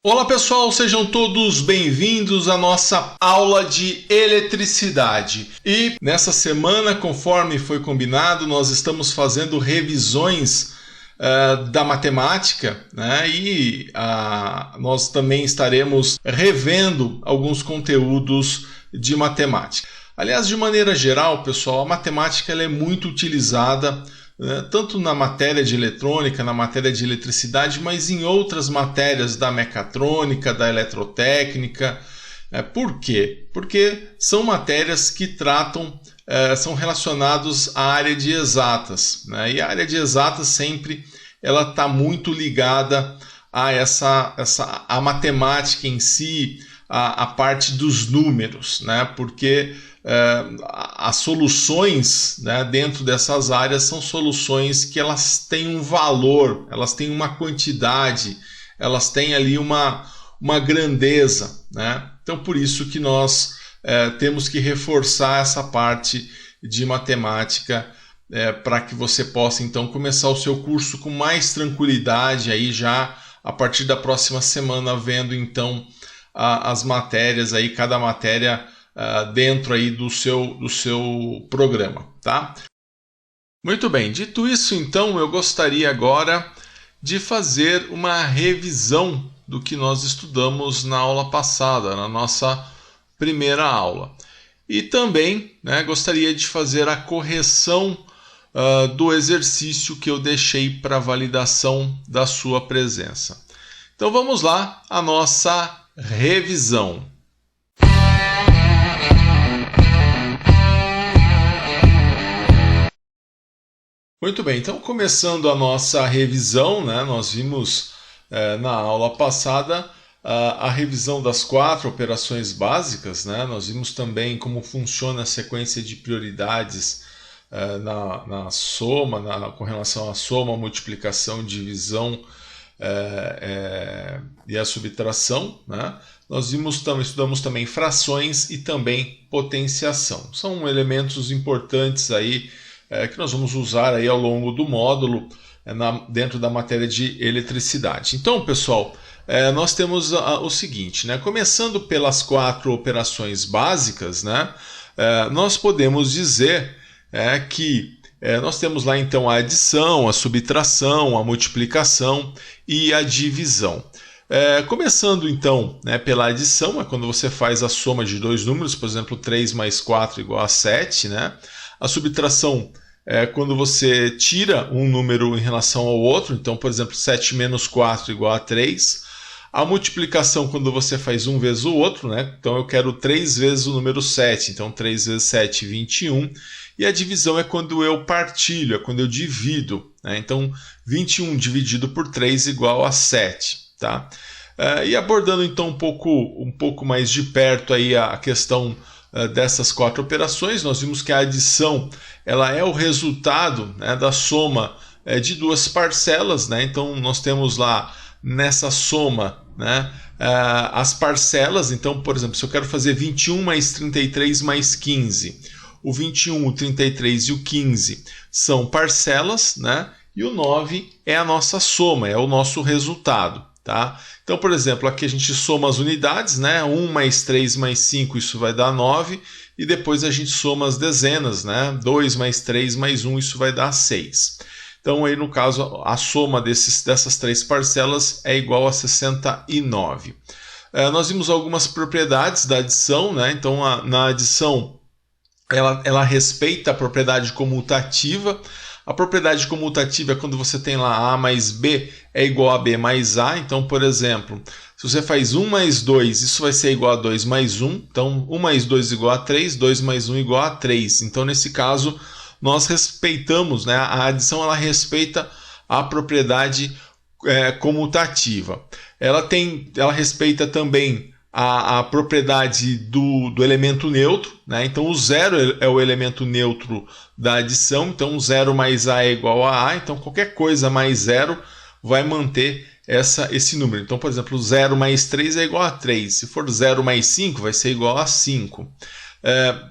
Olá pessoal, sejam todos bem-vindos à nossa aula de eletricidade. E nessa semana, conforme foi combinado, nós estamos fazendo revisões da matemática, né? Nós também estaremos revendo alguns conteúdos de matemática. Aliás, de maneira geral, pessoal, a matemática ela é muito utilizada tanto na matéria de eletrônica, na matéria de eletricidade, mas em outras matérias da mecatrônica, da eletrotécnica. Por quê? Porque são matérias que são relacionadas à área de exatas, né? E a área de exatas sempre ela está muito ligada a matemática em si, a parte dos números, né? Porque as soluções, né, dentro dessas áreas são soluções que elas têm um valor, elas têm uma quantidade, elas têm ali uma grandeza, né? Então por isso que nós temos que reforçar essa parte de matemática para que você possa então começar o seu curso com mais tranquilidade aí já a partir da próxima semana, vendo então as matérias aí, cada matéria dentro aí do seu programa, tá? Muito bem, dito isso então, eu gostaria agora de fazer uma revisão do que nós estudamos na aula passada, na nossa primeira aula. E também, né, gostaria de fazer a correção do exercício que eu deixei para validação da sua presença. Então vamos lá, a nossa revisão. Muito bem, então começando a nossa revisão, né, nós vimos na aula passada a revisão das 4 operações básicas, né, nós vimos também como funciona a sequência de prioridades na soma, com relação à soma, multiplicação, divisão e a subtração, né. Nós estudamos também frações e também potenciação. São elementos importantes aí que nós vamos usar aí ao longo do módulo dentro da matéria de eletricidade. Então, pessoal, nós temos o seguinte, né? Começando pelas 4 operações básicas, né? Nós podemos dizer que nós temos lá então a adição, a subtração, a multiplicação e a divisão. Começando então, né, pela adição, é quando você faz a soma de dois números, por exemplo, 3 mais 4 igual a 7, né? A subtração é quando você tira um número em relação ao outro, então, por exemplo, 7 menos 4 igual a 3. A multiplicação, quando você faz um vezes o outro, né? Então eu quero 3 vezes o número 7, então 3 vezes 7, 21. E a divisão é quando eu partilho, é quando eu divido, né? Então 21 dividido por 3 igual a 7, tá? E abordando então um pouco mais de perto aí a questão dessas 4 operações, nós vimos que a adição ela é o resultado, né, da soma de duas parcelas, né? Então nós temos lá nessa soma, né, as parcelas. Então, por exemplo, se eu quero fazer 21 mais 33 mais 15, o 21, o 33 e o 15 são parcelas, né? E o 9 é a nossa soma, é o nosso resultado, tá? Então, por exemplo, aqui a gente soma as unidades, né? 1 mais 3 mais 5, isso vai dar 9. E depois a gente soma as dezenas, né? 2 mais 3 mais 1, isso vai dar 6. Então, aí no caso, a soma dessas 3 parcelas é igual a 69. Nós vimos algumas propriedades da adição, né? Então, na adição, ela respeita a propriedade comutativa. A propriedade comutativa é quando você tem lá A mais B é igual a B mais A. Então, por exemplo, se você faz 1 mais 2, isso vai ser igual a 2 mais 1. Então, 1 mais 2 igual a 3, 2 mais 1 igual a 3. Então, nesse caso, nós respeitamos, né? A adição ela respeita a propriedade comutativa. Ela respeita também a propriedade do elemento neutro, né? Então o zero é o elemento neutro da adição, então 0 mais A é igual a A, então qualquer coisa mais 0 vai manter esse número. Então, por exemplo, 0 mais 3 é igual a 3, se for 0 mais 5 vai ser igual a 5.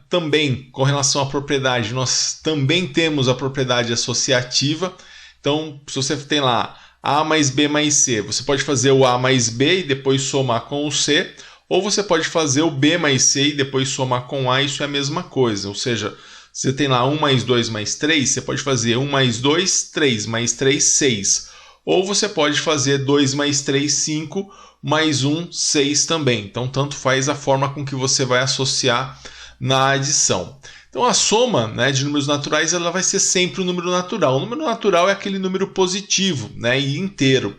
Também, com relação à propriedade, nós também temos a propriedade associativa. Então, se você tem lá A mais B mais C. Você pode fazer o A mais B e depois somar com o C, ou você pode fazer o B mais C e depois somar com A, isso é a mesma coisa. Ou seja, você tem lá 1 mais 2 mais 3, você pode fazer 1 mais 2, 3 mais 3, 6. Ou você pode fazer 2 mais 3, 5, mais 1, 6 também. Então, tanto faz a forma com que você vai associar na adição. Então, a soma, né, de números naturais ela vai ser sempre um número natural. O número natural é aquele número positivo, né, e inteiro.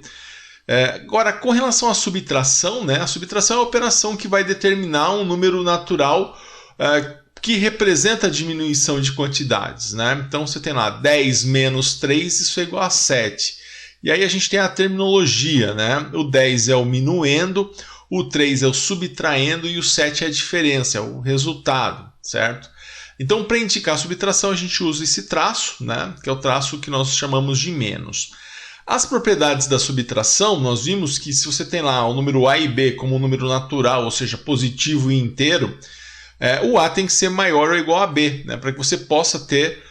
Agora, com relação à subtração, né, a subtração é a operação que vai determinar um número natural que representa a diminuição de quantidades, né? Então, você tem lá 10 menos 3, isso é igual a 7. E aí a gente tem a terminologia, né? O 10 é o minuendo, o 3 é o subtraindo e o 7 é a diferença, é o resultado, certo? Então, para indicar a subtração, a gente usa esse traço, né? Que é o traço que nós chamamos de menos. As propriedades da subtração, nós vimos que se você tem lá o número A e B como um número natural, ou seja, positivo e inteiro, o A tem que ser maior ou igual a B, né? Para que você possa ter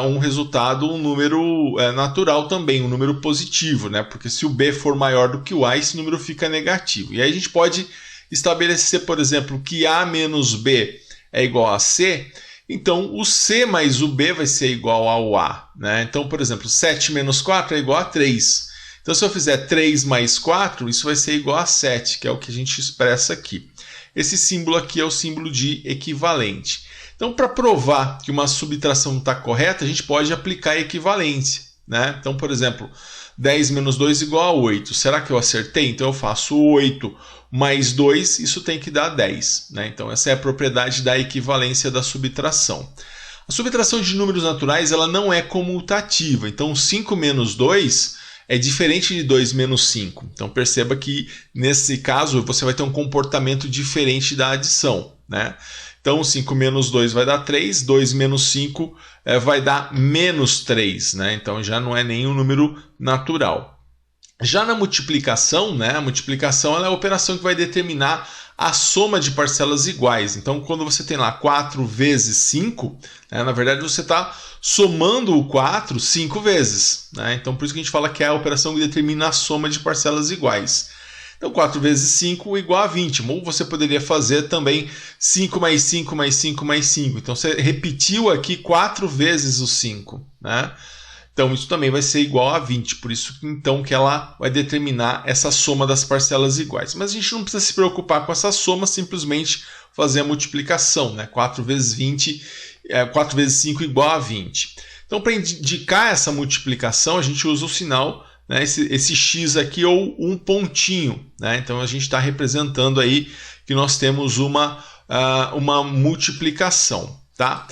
um resultado, um número natural também, um número positivo, né? Porque se o B for maior do que o A, esse número fica negativo. E aí a gente pode estabelecer, por exemplo, que A menos B é igual a C, então o C mais o B vai ser igual ao A, né? Então, por exemplo, 7 menos 4 é igual a 3. Então, se eu fizer 3 mais 4, isso vai ser igual a 7, que é o que a gente expressa aqui. Esse símbolo aqui é o símbolo de equivalente. Então, para provar que uma subtração está correta, a gente pode aplicar a equivalência, né? Então, por exemplo, 10 menos 2 igual a 8. Será que eu acertei? Então, eu faço 8 mais 2, isso tem que dar 10, né? Então, essa é a propriedade da equivalência da subtração. A subtração de números naturais ela não é comutativa. Então, 5 menos 2 é diferente de 2 menos 5. Então, perceba que, nesse caso, você vai ter um comportamento diferente da adição, né? Então, 5 menos 2 vai dar 3, 2 menos 5 vai dar menos 3, né? Então, já não é nenhum número natural. Já na multiplicação, né? A multiplicação ela é a operação que vai determinar a soma de parcelas iguais. Então, quando você tem lá 4 vezes 5, né, na verdade você está somando o 4 5 vezes, né? Então, por isso que a gente fala que é a operação que determina a soma de parcelas iguais. Então, 4 vezes 5 igual a 20. Ou você poderia fazer também 5 mais 5 mais 5 mais 5. Então, você repetiu aqui 4 vezes o 5, né? Então, isso também vai ser igual a 20. Por isso, então, que ela vai determinar essa soma das parcelas iguais. Mas a gente não precisa se preocupar com essa soma, simplesmente fazer a multiplicação, né? 4 vezes 20, 4 vezes 5 igual a 20. Então, para indicar essa multiplicação, a gente usa o sinal, né, esse X aqui ou um pontinho, né? Então a gente está representando aí que nós temos uma multiplicação, tá?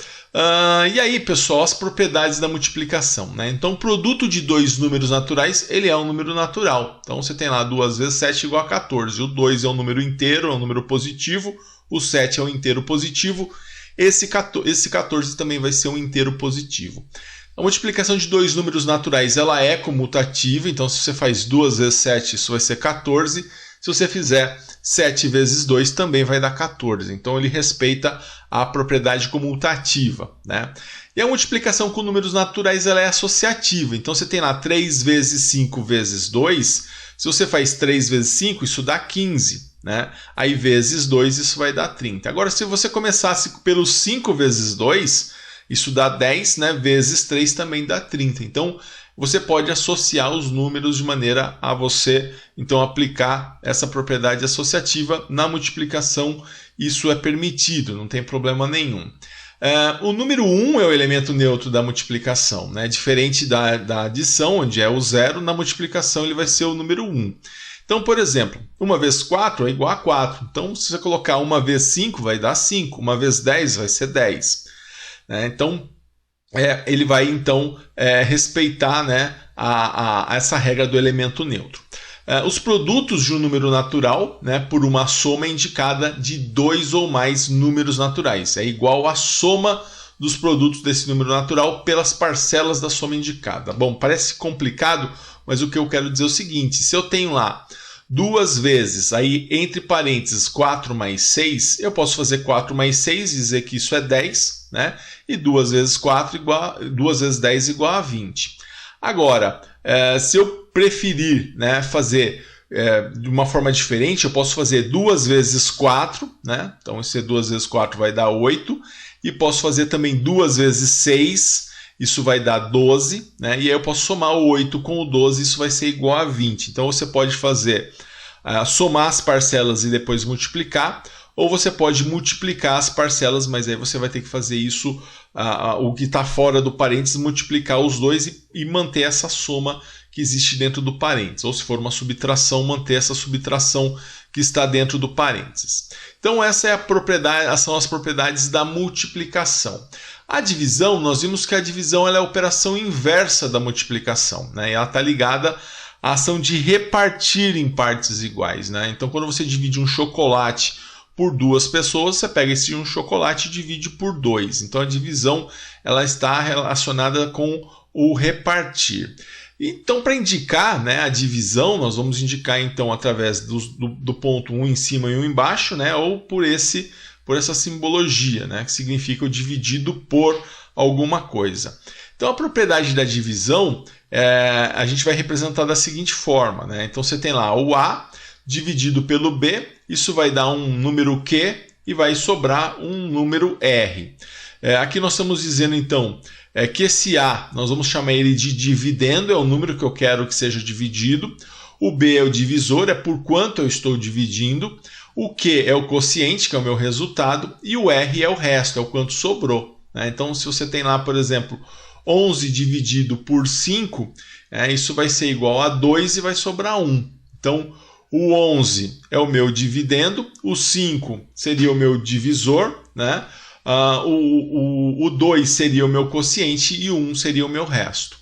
E aí, pessoal, as propriedades da multiplicação, né? Então, o produto de dois números naturais, ele é um número natural. Então, você tem lá 2 vezes 7 igual a 14. O 2 é um número inteiro, é um número positivo. O 7 é um inteiro positivo. Esse 14 também vai ser um inteiro positivo. A multiplicação de dois números naturais ela é comutativa, então se você faz 2 vezes 7, isso vai ser 14. Se você fizer 7 vezes 2, também vai dar 14. Então ele respeita a propriedade comutativa, né? E a multiplicação com números naturais ela é associativa. Então você tem lá 3 vezes 5 vezes 2. Se você faz 3 vezes 5, isso dá 15. Né? Aí vezes 2, isso vai dar 30. Agora, se você começasse pelo 5 vezes 2, isso dá 10, né? Vezes 3 também dá 30. Então, você pode associar os números de maneira a você, então, aplicar essa propriedade associativa na multiplicação. Isso é permitido, não tem problema nenhum. O número 1 é o elemento neutro da multiplicação, né? Diferente da adição, onde é o 0, na multiplicação ele vai ser o número 1. Então, por exemplo, 1 vezes 4 é igual a 4. Então, se você colocar 1 vezes 5, vai dar 5. 1 vezes 10 vai ser 10. Então, ele vai então respeitar, né, essa regra do elemento neutro. Os produtos de um número natural, né, por uma soma indicada de dois ou mais números naturais. É igual à soma dos produtos desse número natural pelas parcelas da soma indicada. Bom, parece complicado, mas o que eu quero dizer é o seguinte. Se eu tenho lá 2 vezes, aí entre parênteses, 4 mais 6, eu posso fazer 4 mais 6 e dizer que isso é 10, né? E 2 vezes 4 2 vezes 10 igual a 20. Agora, se eu preferir, né, fazer de uma forma diferente, eu posso fazer 2 vezes 4, né? Então esse 2 vezes 4 vai dar 8, e posso fazer também 2 vezes 6, isso vai dar 12, né? E aí eu posso somar o 8 com o 12, isso vai ser igual a 20. Então você pode fazer somar as parcelas e depois multiplicar, ou você pode multiplicar as parcelas, mas aí você vai ter que fazer isso, o que está fora do parênteses, multiplicar os dois e manter essa soma que existe dentro do parênteses. Ou se for uma subtração, manter essa subtração que está dentro do parênteses. Então essa é são as propriedades da multiplicação. A divisão, nós vimos que a divisão ela é a operação inversa da multiplicação, né? E ela está ligada à ação de repartir em partes iguais, né? Então quando você divide um chocolate por 2 pessoas, você pega esse um chocolate e divide por 2. Então a divisão ela está relacionada com o repartir. Então, para indicar, né, a divisão, nós vamos indicar então através do ponto 1 em cima e 1 embaixo, né, ou por essa simbologia, né, que significa o dividido por alguma coisa. Então a propriedade da divisão a gente vai representar da seguinte forma, né? Então você tem lá o A dividido pelo B, isso vai dar um número Q e vai sobrar um número R. Aqui nós estamos dizendo então que esse A, nós vamos chamar ele de dividendo, é o número que eu quero que seja dividido. O B é o divisor, é por quanto eu estou dividindo. O Q é o quociente, que é o meu resultado. E o R é o resto, é o quanto sobrou, né? Então, se você tem lá, por exemplo, 11 dividido por 5, isso vai ser igual a 2 e vai sobrar 1. Então, o 11 é o meu dividendo, o 5 seria o meu divisor, né? O 2 seria o meu quociente e o 1 seria o meu resto.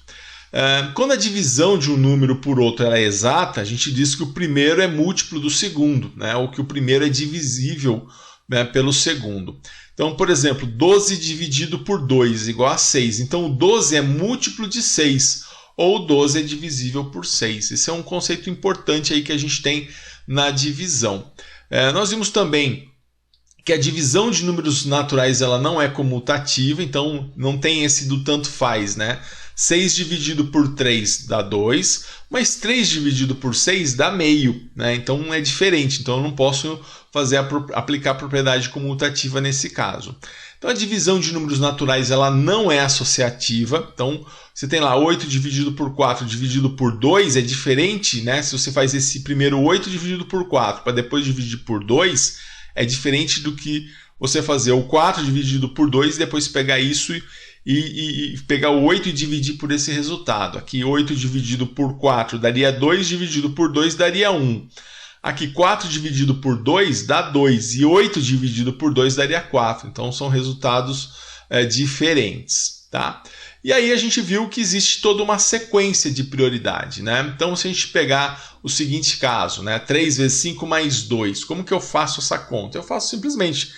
Quando a divisão de um número por outro é exata, a gente diz que o primeiro é múltiplo do segundo, né? Ou que o primeiro é divisível, né, pelo segundo. Então, por exemplo, 12 dividido por 2 igual a 6. Então, o 12 é múltiplo de 6, ou 12 é divisível por 6. Esse é um conceito importante aí que a gente tem na divisão. Nós vimos também que a divisão de números naturais ela não é comutativa, então não tem esse do tanto faz, né? 6 dividido por 3 dá 2, mas 3 dividido por 6 dá meio, né? Então é diferente, então eu não posso aplicar a propriedade comutativa nesse caso. Então a divisão de números naturais ela não é associativa, então você tem lá 8 dividido por 4 dividido por 2 é diferente, né? Se você faz esse primeiro 8 dividido por 4 para depois dividir por 2, é diferente do que você fazer o 4 dividido por 2 e depois pegar isso e pegar o 8 e dividir por esse resultado. Aqui 8 dividido por 4 daria 2, dividido por 2 daria 1. Aqui 4 dividido por 2 dá 2 e 8 dividido por 2 daria 4. Então são resultados diferentes, tá? E aí a gente viu que existe toda uma sequência de prioridade, né? Então se a gente pegar o seguinte caso, né? 3 vezes 5 mais 2, como que eu faço essa conta? Eu faço simplesmente,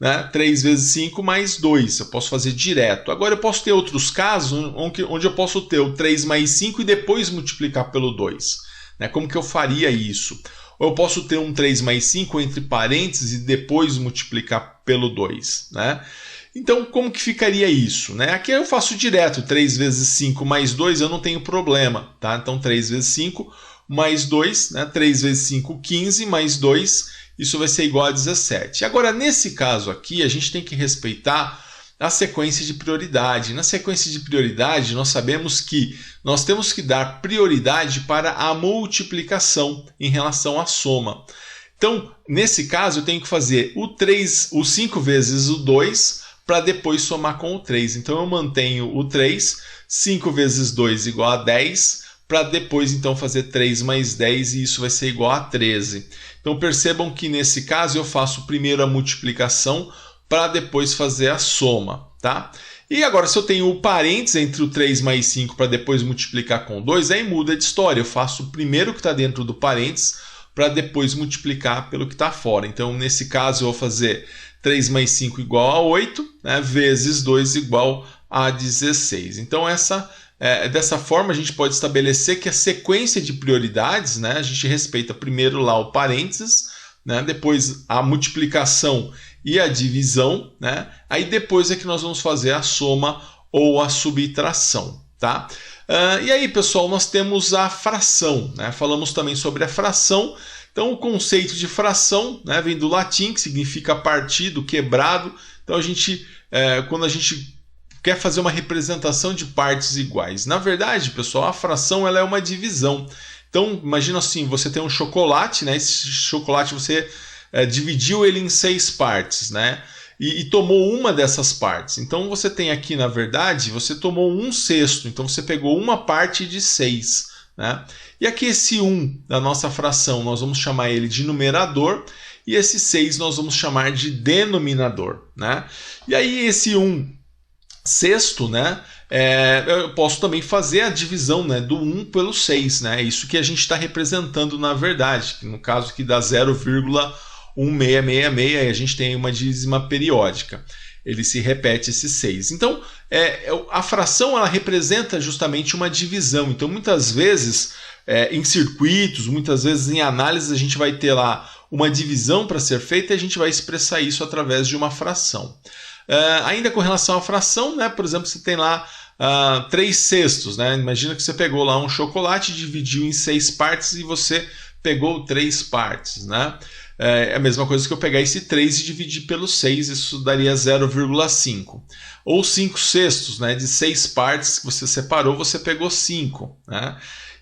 né? 3 vezes 5 mais 2, eu posso fazer direto. Agora eu posso ter outros casos onde eu posso ter o 3 mais 5 e depois multiplicar pelo 2, né? Como que eu faria isso? Ou eu posso ter um 3 mais 5 entre parênteses e depois multiplicar pelo 2, né? Então, como que ficaria isso, né? Aqui eu faço direto, 3 vezes 5 mais 2, eu não tenho problema, tá? Então, 3 vezes 5 mais 2, né? 3 vezes 5, 15, mais 2, isso vai ser igual a 17. Agora, nesse caso aqui, a gente tem que respeitar a sequência de prioridade. Na sequência de prioridade, nós sabemos que nós temos que dar prioridade para a multiplicação em relação à soma. Então, nesse caso, eu tenho que fazer o 5 vezes o 2 para depois somar com o 3. Então, eu mantenho o 3, 5 vezes 2 igual a 10, para depois, então, fazer 3 mais 10 e isso vai ser igual a 13. Então, percebam que nesse caso eu faço primeiro a multiplicação para depois fazer a soma, tá? E agora, se eu tenho o parênteses entre o 3 mais 5 para depois multiplicar com 2, aí muda de história. Eu faço o primeiro que está dentro do parênteses para depois multiplicar pelo que está fora. Então, nesse caso, eu vou fazer 3 mais 5 igual a 8, né, vezes 2 igual a 16. Então, dessa forma, a gente pode estabelecer que a sequência de prioridades, né, a gente respeita primeiro lá o parênteses, né, depois a multiplicação e a divisão, né, aí depois é que nós vamos fazer a soma ou a subtração, tá? E aí, pessoal, nós temos a fração, né? Falamos também sobre a fração. Então, o conceito de fração, né, vem do latim, que significa partido, quebrado. Então, quando a gente quer fazer uma representação de partes iguais. Na verdade, pessoal, a fração ela é uma divisão. Então, imagina assim, você tem um chocolate, né? Esse chocolate você dividiu ele em 6 partes, né? E tomou uma dessas partes. Então, você tem aqui, na verdade, você tomou 1/6. Então, você pegou uma parte de 6. Né? E aqui esse 1 da nossa fração, nós vamos chamar ele de numerador, e esse 6 nós vamos chamar de denominador. Né? E aí esse 1/6, né? Eu posso também fazer a divisão, né, do 1 pelo 6. Né? É isso que a gente está representando na verdade, que no caso aqui dá 0,1666, e a gente tem uma dízima periódica. Ele se repete esse 6. Então, a fração ela representa justamente uma divisão. Então, muitas vezes, em circuitos, muitas vezes em análise, a gente vai ter lá uma divisão para ser feita e a gente vai expressar isso através de uma fração. Ainda com relação à fração, né, por exemplo, você tem lá 3/6. Né? Imagina que você pegou lá um chocolate, dividiu em 6 partes e você pegou 3 partes. Né? É a mesma coisa que eu pegar esse 3 e dividir pelo 6, isso daria 0,5. Ou 5/6, né? De 6 partes que você separou, você pegou 5. Né?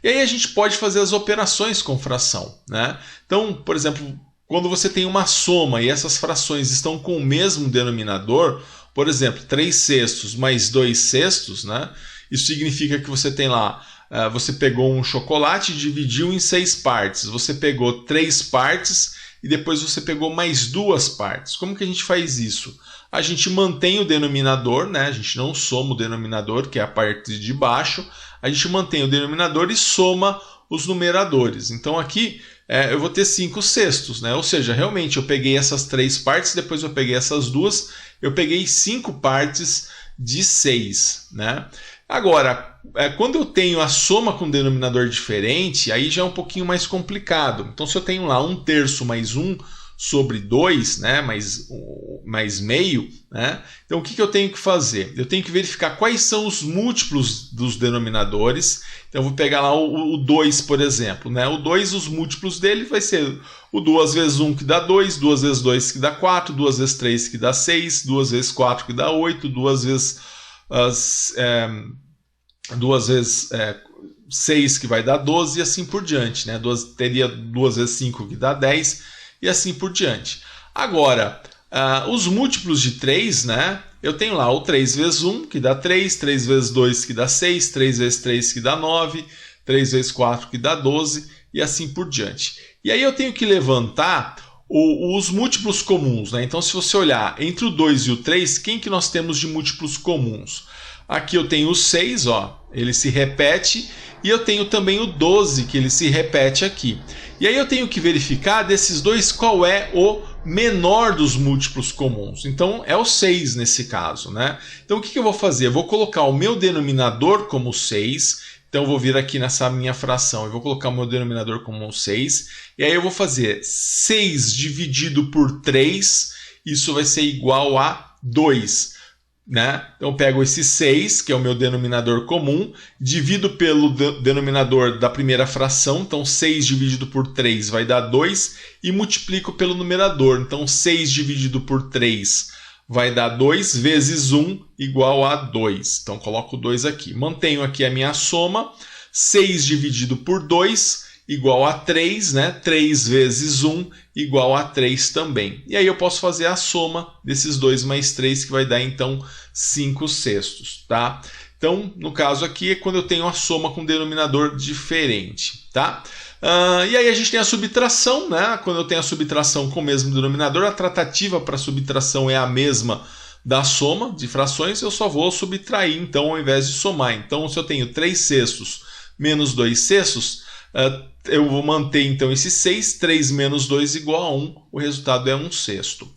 E aí a gente pode fazer as operações com fração. Né? Então, por exemplo, quando você tem uma soma e essas frações estão com o mesmo denominador, por exemplo, 3/6 mais 2/6, né? Isso significa que você tem lá, você pegou um chocolate e dividiu em 6 partes. Você pegou 3 partes e depois você pegou mais 2 partes. Como que a gente faz isso? A gente mantém o denominador, né? A gente não soma o denominador, que é a parte de baixo. A gente mantém o denominador e soma os numeradores. Então aqui eu vou ter 5/6, né? Ou seja, realmente eu peguei essas 3 partes, depois eu peguei essas 2, eu peguei 5 partes de 6, né? Agora, quando eu tenho a soma com denominador diferente, aí já é um pouquinho mais complicado. Então, se eu tenho lá 1/3 mais 1 sobre 2, né, mais meio, né, então o que eu tenho que fazer? Eu tenho que verificar quais são os múltiplos dos denominadores. Então, eu vou pegar lá o 2, por exemplo. Né? O 2, os múltiplos dele vai ser o 2 vezes 1 que dá 2, 2 vezes 2 que dá 4, 2 vezes 3 que dá 6, 2 vezes 4 que dá 8, 2 vezes 6 que vai dar 12 e assim por diante. Né? Teria 2 vezes 5 que dá 10 e assim por diante. Agora, os múltiplos de 3, né? Eu tenho lá o 3 vezes 1 que dá 3, 3 vezes 2 que dá 6, 3 vezes 3 que dá 9, 3 vezes 4 que dá 12 e assim por diante. E aí eu tenho que levantar os múltiplos comuns. Né? Então, se você olhar entre o 2 e o 3, quem que nós temos de múltiplos comuns? Aqui eu tenho o 6, ó, ele se repete, e eu tenho também o 12, que ele se repete aqui. E aí eu tenho que verificar desses dois qual é o menor dos múltiplos comuns. Então é o 6 nesse caso. Né? Então o que eu vou fazer? Eu vou colocar o meu denominador como 6. Então eu vou vir aqui nessa minha fração, eu vou colocar o meu denominador como 6. E aí eu vou fazer 6 dividido por 3, isso vai ser igual a 2. Né? Então eu pego esse 6, que é o meu denominador comum, divido pelo denominador da primeira fração, então 6 dividido por 3 vai dar 2, e multiplico pelo numerador, então 6 dividido por 3 vai dar 2 vezes 1 igual a 2. Então coloco 2 aqui, mantenho aqui a minha soma, 6 dividido por 2 igual a 3, né? 3 vezes 1 igual a 3 também. E aí eu posso fazer a soma desses 2 mais 3, que vai dar então 5/6. Tá? Então, no caso aqui, é quando eu tenho a soma com denominador diferente. Tá? E aí a gente tem a subtração. Né? Quando eu tenho a subtração com o mesmo denominador, a tratativa para subtração é a mesma da soma de frações, eu só vou subtrair então ao invés de somar. Então, se eu tenho 3/6 menos 2/6, eu vou manter então esse 6, 3 menos 2 igual a 1, o resultado é 1/6.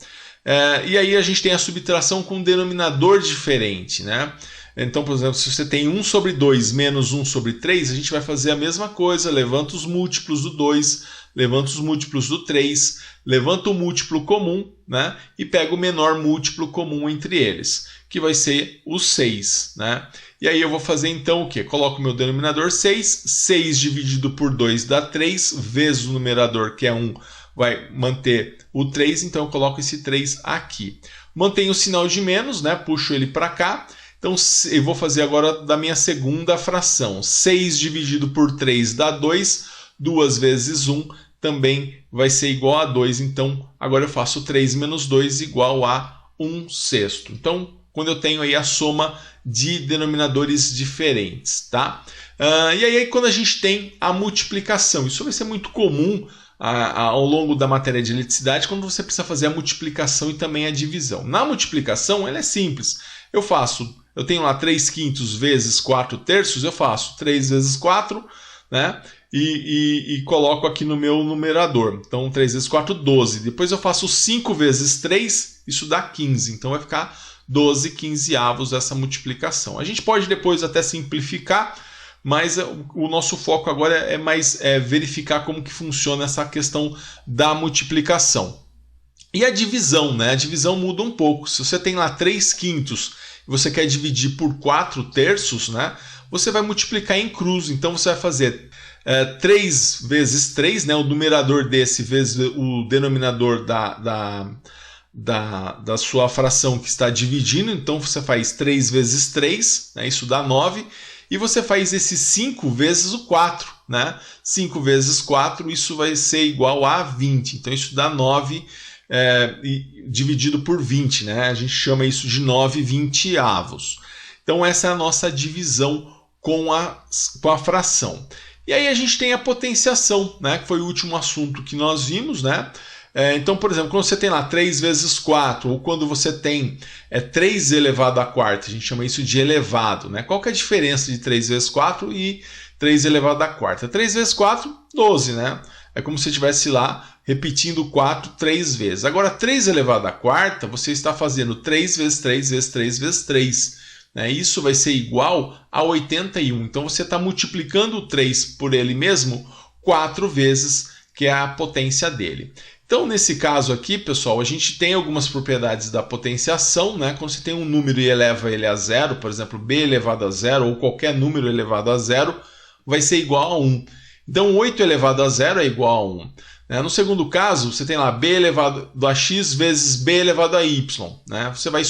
E aí a gente tem a subtração com um denominador diferente. Né? Então, por exemplo, se você tem 1 sobre 2 menos 1 sobre 3, a gente vai fazer a mesma coisa, levanta os múltiplos do 2, levanto os múltiplos do 3, levanto o múltiplo comum, né? E pego o menor múltiplo comum entre eles, que vai ser o 6, né? E aí eu vou fazer então o quê? Coloco o meu denominador 6, 6 dividido por 2 dá 3, vezes o numerador, que é 1, vai manter o 3, então eu coloco esse 3 aqui. Mantenho o sinal de menos, né? Puxo ele para cá. Então eu vou fazer agora da minha segunda fração. 6 dividido por 3 dá 2, 2 vezes 1 também vai ser igual a 2. Então agora eu faço 3 menos 2 igual a 1/6. Então quando eu tenho aí a soma de denominadores diferentes, tá? E aí quando a gente tem a multiplicação, isso vai ser muito comum ao longo da matéria de eletricidade, quando você precisa fazer a multiplicação e também a divisão. Na multiplicação, ela é simples. Eu tenho lá 3/5 vezes 4/3, eu faço 3 vezes 4, né? E coloco aqui no meu numerador. Então, 3 vezes 4, 12. Depois eu faço 5 vezes 3, isso dá 15. Então, vai ficar 12/15 essa multiplicação. A gente pode depois até simplificar, mas o nosso foco agora é mais verificar como que funciona essa questão da multiplicação. E a divisão, né? A divisão muda um pouco. Se você tem lá 3/5 e você quer dividir por 4/3, né? Você vai multiplicar em cruz. Então você vai fazer 3 vezes 3, né? O numerador desse vezes o denominador da sua fração que está dividindo. Então você faz 3 vezes 3, né? Isso dá 9. E você faz esse 5 vezes o 4, né? 5 vezes 4, isso vai ser igual a 20. Então isso dá 9 dividido por 20, né? A gente chama isso de 9/20. Então essa é a nossa divisão com a fração. E aí a gente tem a potenciação, né? Que foi o último assunto que nós vimos, né? Então, por exemplo, quando você tem lá 3 vezes 4, ou quando você tem 3 elevado à quarta, a gente chama isso de elevado, né? Qual que é a diferença de 3 vezes 4 e 3 elevado à quarta? 3 vezes 4, 12, né? É como se você estivesse lá repetindo 4 3 vezes. Agora, 3 elevado à quarta, você está fazendo 3 vezes 3 vezes 3 vezes 3. Né? Isso vai ser igual a 81. Então, você está multiplicando o 3 por ele mesmo 4 vezes, que é a potência dele. Então, nesse caso aqui, pessoal, a gente tem algumas propriedades da potenciação, né? Quando você tem um número e eleva ele a zero, por exemplo, b elevado a zero, ou qualquer número elevado a zero, vai ser igual a 1. Então, 8 elevado a zero é igual a 1. Né? No segundo caso, você tem lá b elevado a x vezes b elevado a y. Né? Você vai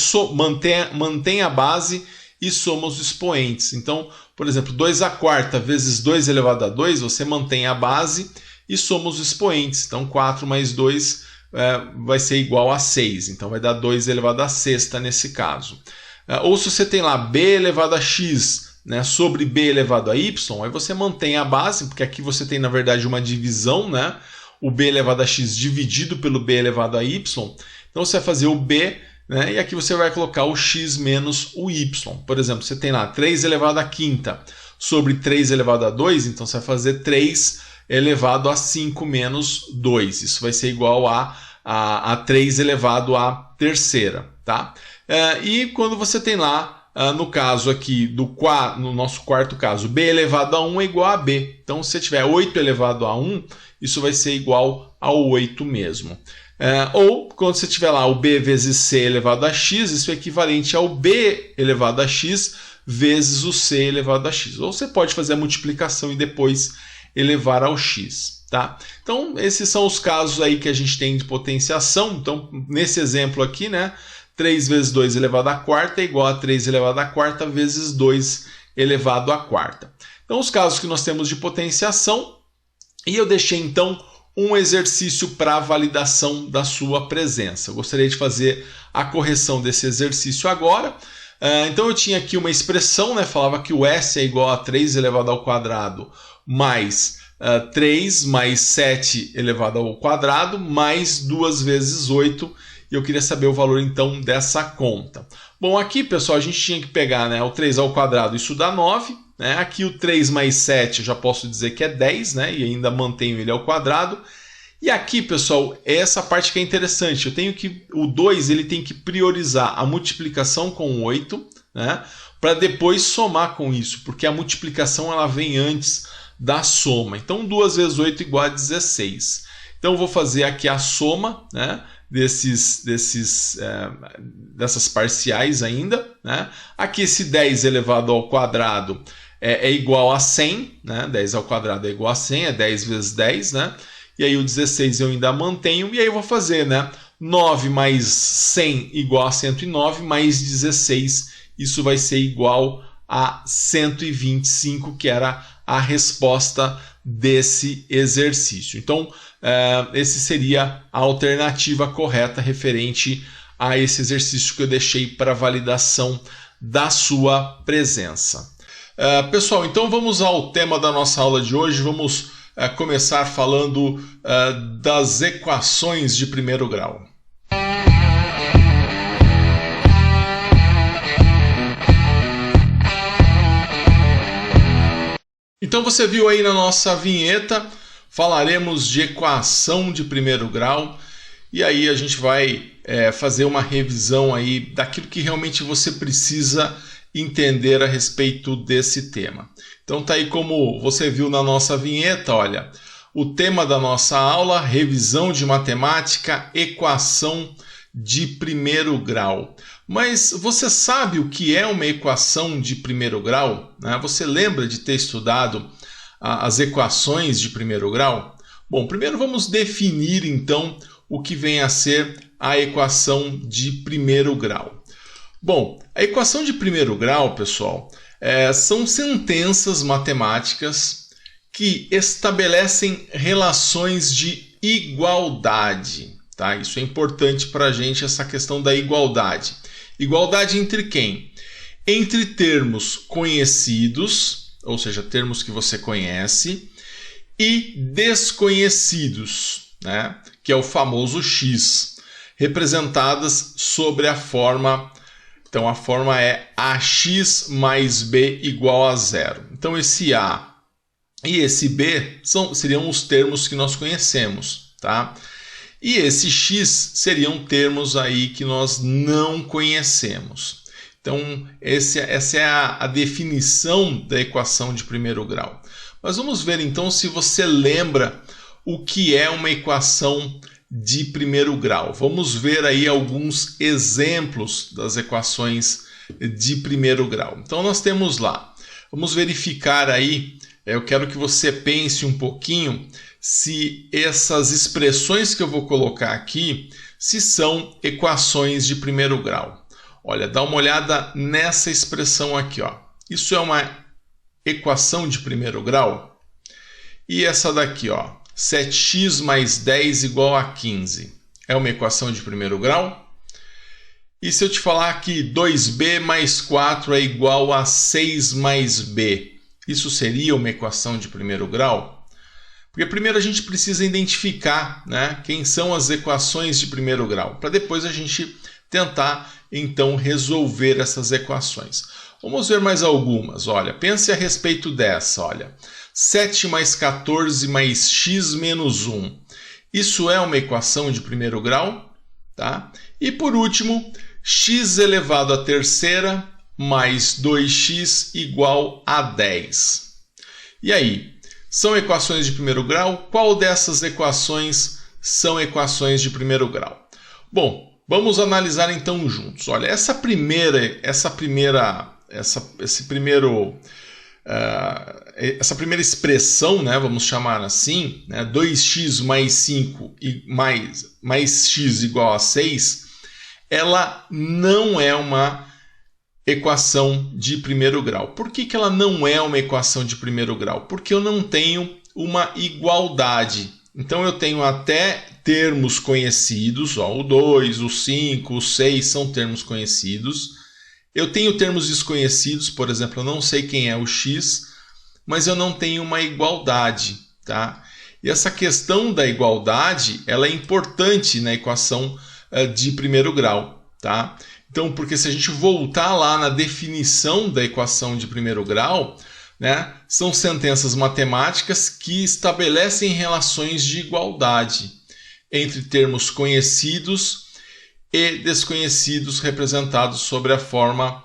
mantém a base e soma os expoentes. Então, por exemplo, 2 à quarta vezes 2 elevado a 2, você mantém a base e soma os expoentes. Então, 4 mais 2 vai ser igual a 6. Então, vai dar 2 elevado a sexta nesse caso. Ou se você tem lá b elevado a x, né, sobre b elevado a y, aí você mantém a base, porque aqui você tem, na verdade, uma divisão, né? O b elevado a x dividido pelo b elevado a y. Então, você vai fazer o b, né, e aqui você vai colocar o x menos o y. Por exemplo, você tem lá 3 elevado a quinta sobre 3 elevado a 2, então você vai fazer 3 elevado a 5 menos 2. Isso vai ser igual a 3 elevado à terceira. Tá? E quando você tem lá, no caso aqui, no nosso quarto caso, b elevado a 1 é igual a b. Então, se você tiver 8 elevado a 1, isso vai ser igual ao 8 mesmo. Ou, quando você tiver lá o b vezes c elevado a x, isso é equivalente ao b elevado a x vezes o c elevado a x. Ou você pode fazer a multiplicação e depois elevar ao x, tá? Então, esses são os casos aí que a gente tem de potenciação. Então, nesse exemplo aqui, né, 3 vezes 2 elevado à quarta é igual a 3 elevado à quarta vezes 2 elevado à quarta. Então, os casos que nós temos de potenciação, e eu deixei, então, um exercício para validação da sua presença. Eu gostaria de fazer a correção desse exercício agora. Então, eu tinha aqui uma expressão, né, falava que o S é igual a 3 elevado ao quadrado mais 3 mais 7 elevado ao quadrado mais 2 vezes 8. E eu queria saber o valor, então, dessa conta. Bom, aqui, pessoal, a gente tinha que pegar, né, o 3 ao quadrado, isso dá 9. Né? Aqui o 3 mais 7 eu já posso dizer que é 10, né? E ainda mantenho ele ao quadrado. E aqui, pessoal, é essa parte que é interessante. O 2 ele tem que priorizar a multiplicação com o 8, né? Para depois somar com isso, porque a multiplicação ela vem antes da soma. Então 2 vezes 8 igual a 16. Então eu vou fazer aqui a soma, né, dessas parciais ainda, né? Aqui esse 10 elevado ao quadrado é igual a 100, né? 10 ao quadrado é igual a 100, é 10 vezes 10, né? E aí o 16 eu ainda mantenho, e aí eu vou fazer, né? 9 mais 100 igual a 109, mais 16, isso vai ser igual a 125, que era a resposta desse exercício. Então, esse seria a alternativa correta referente a esse exercício que eu deixei para validação da sua presença. Pessoal, então vamos ao tema da nossa aula de hoje. Vamos começar falando das equações de primeiro grau. Então você viu aí na nossa vinheta, falaremos de equação de primeiro grau, e aí a gente vai fazer uma revisão aí daquilo que realmente você precisa entender a respeito desse tema. Então tá aí como você viu na nossa vinheta, olha, o tema da nossa aula, revisão de matemática, equação de primeiro grau. Mas você sabe o que é uma equação de primeiro grau? Você lembra de ter estudado as equações de primeiro grau? Bom, primeiro vamos definir então o que vem a ser a equação de primeiro grau. Bom, a equação de primeiro grau, pessoal, são sentenças matemáticas que estabelecem relações de igualdade. Tá? Isso é importante para a gente, essa questão da igualdade. Igualdade entre quem? Entre termos conhecidos, ou seja, termos que você conhece, e desconhecidos, né? Que é o famoso x, representadas sobre a forma. Então a forma é ax mais b igual a zero. Então esse a e esse b seriam os termos que nós conhecemos, tá? E esse x seriam termos aí que nós não conhecemos. Então essa é a definição da equação de primeiro grau. Mas vamos ver então se você lembra o que é uma equação de primeiro grau. Vamos ver aí alguns exemplos das equações de primeiro grau. Então nós temos lá, vamos verificar aí, eu quero que você pense um pouquinho se essas expressões que eu vou colocar aqui, se são equações de primeiro grau. Olha, dá uma olhada nessa expressão aqui, ó. Isso é uma equação de primeiro grau? E essa daqui, ó, 7x mais 10 igual a 15. É uma equação de primeiro grau? E se eu te falar que 2b mais 4 é igual a 6 mais b, isso seria uma equação de primeiro grau? Porque primeiro a gente precisa identificar, né, quem são as equações de primeiro grau, para depois a gente tentar então resolver essas equações. Vamos ver mais algumas. Olha, pense a respeito dessa, olha. 7 mais 14 mais x menos 1. Isso é uma equação de primeiro grau, tá? E por último, x elevado à terceira mais 2x igual a 10. E aí, são equações de primeiro grau? Qual dessas equações são equações de primeiro grau? Bom, vamos analisar então juntos. Olha, essa primeira expressão, né, vamos chamar assim, né, 2x mais 5 e mais x igual a 6, ela não é uma equação de primeiro grau. Por que ela não é uma equação de primeiro grau? Porque eu não tenho uma igualdade. Então eu tenho até termos conhecidos, ó, o 2, o 5, o 6 são termos conhecidos. Eu tenho termos desconhecidos, por exemplo, eu não sei quem é o x, mas eu não tenho uma igualdade, tá? E essa questão da igualdade, ela é importante na equação de primeiro grau, tá? Então, porque se a gente voltar lá na definição da equação de primeiro grau, né, são sentenças matemáticas que estabelecem relações de igualdade entre termos conhecidos e desconhecidos representados sobre a forma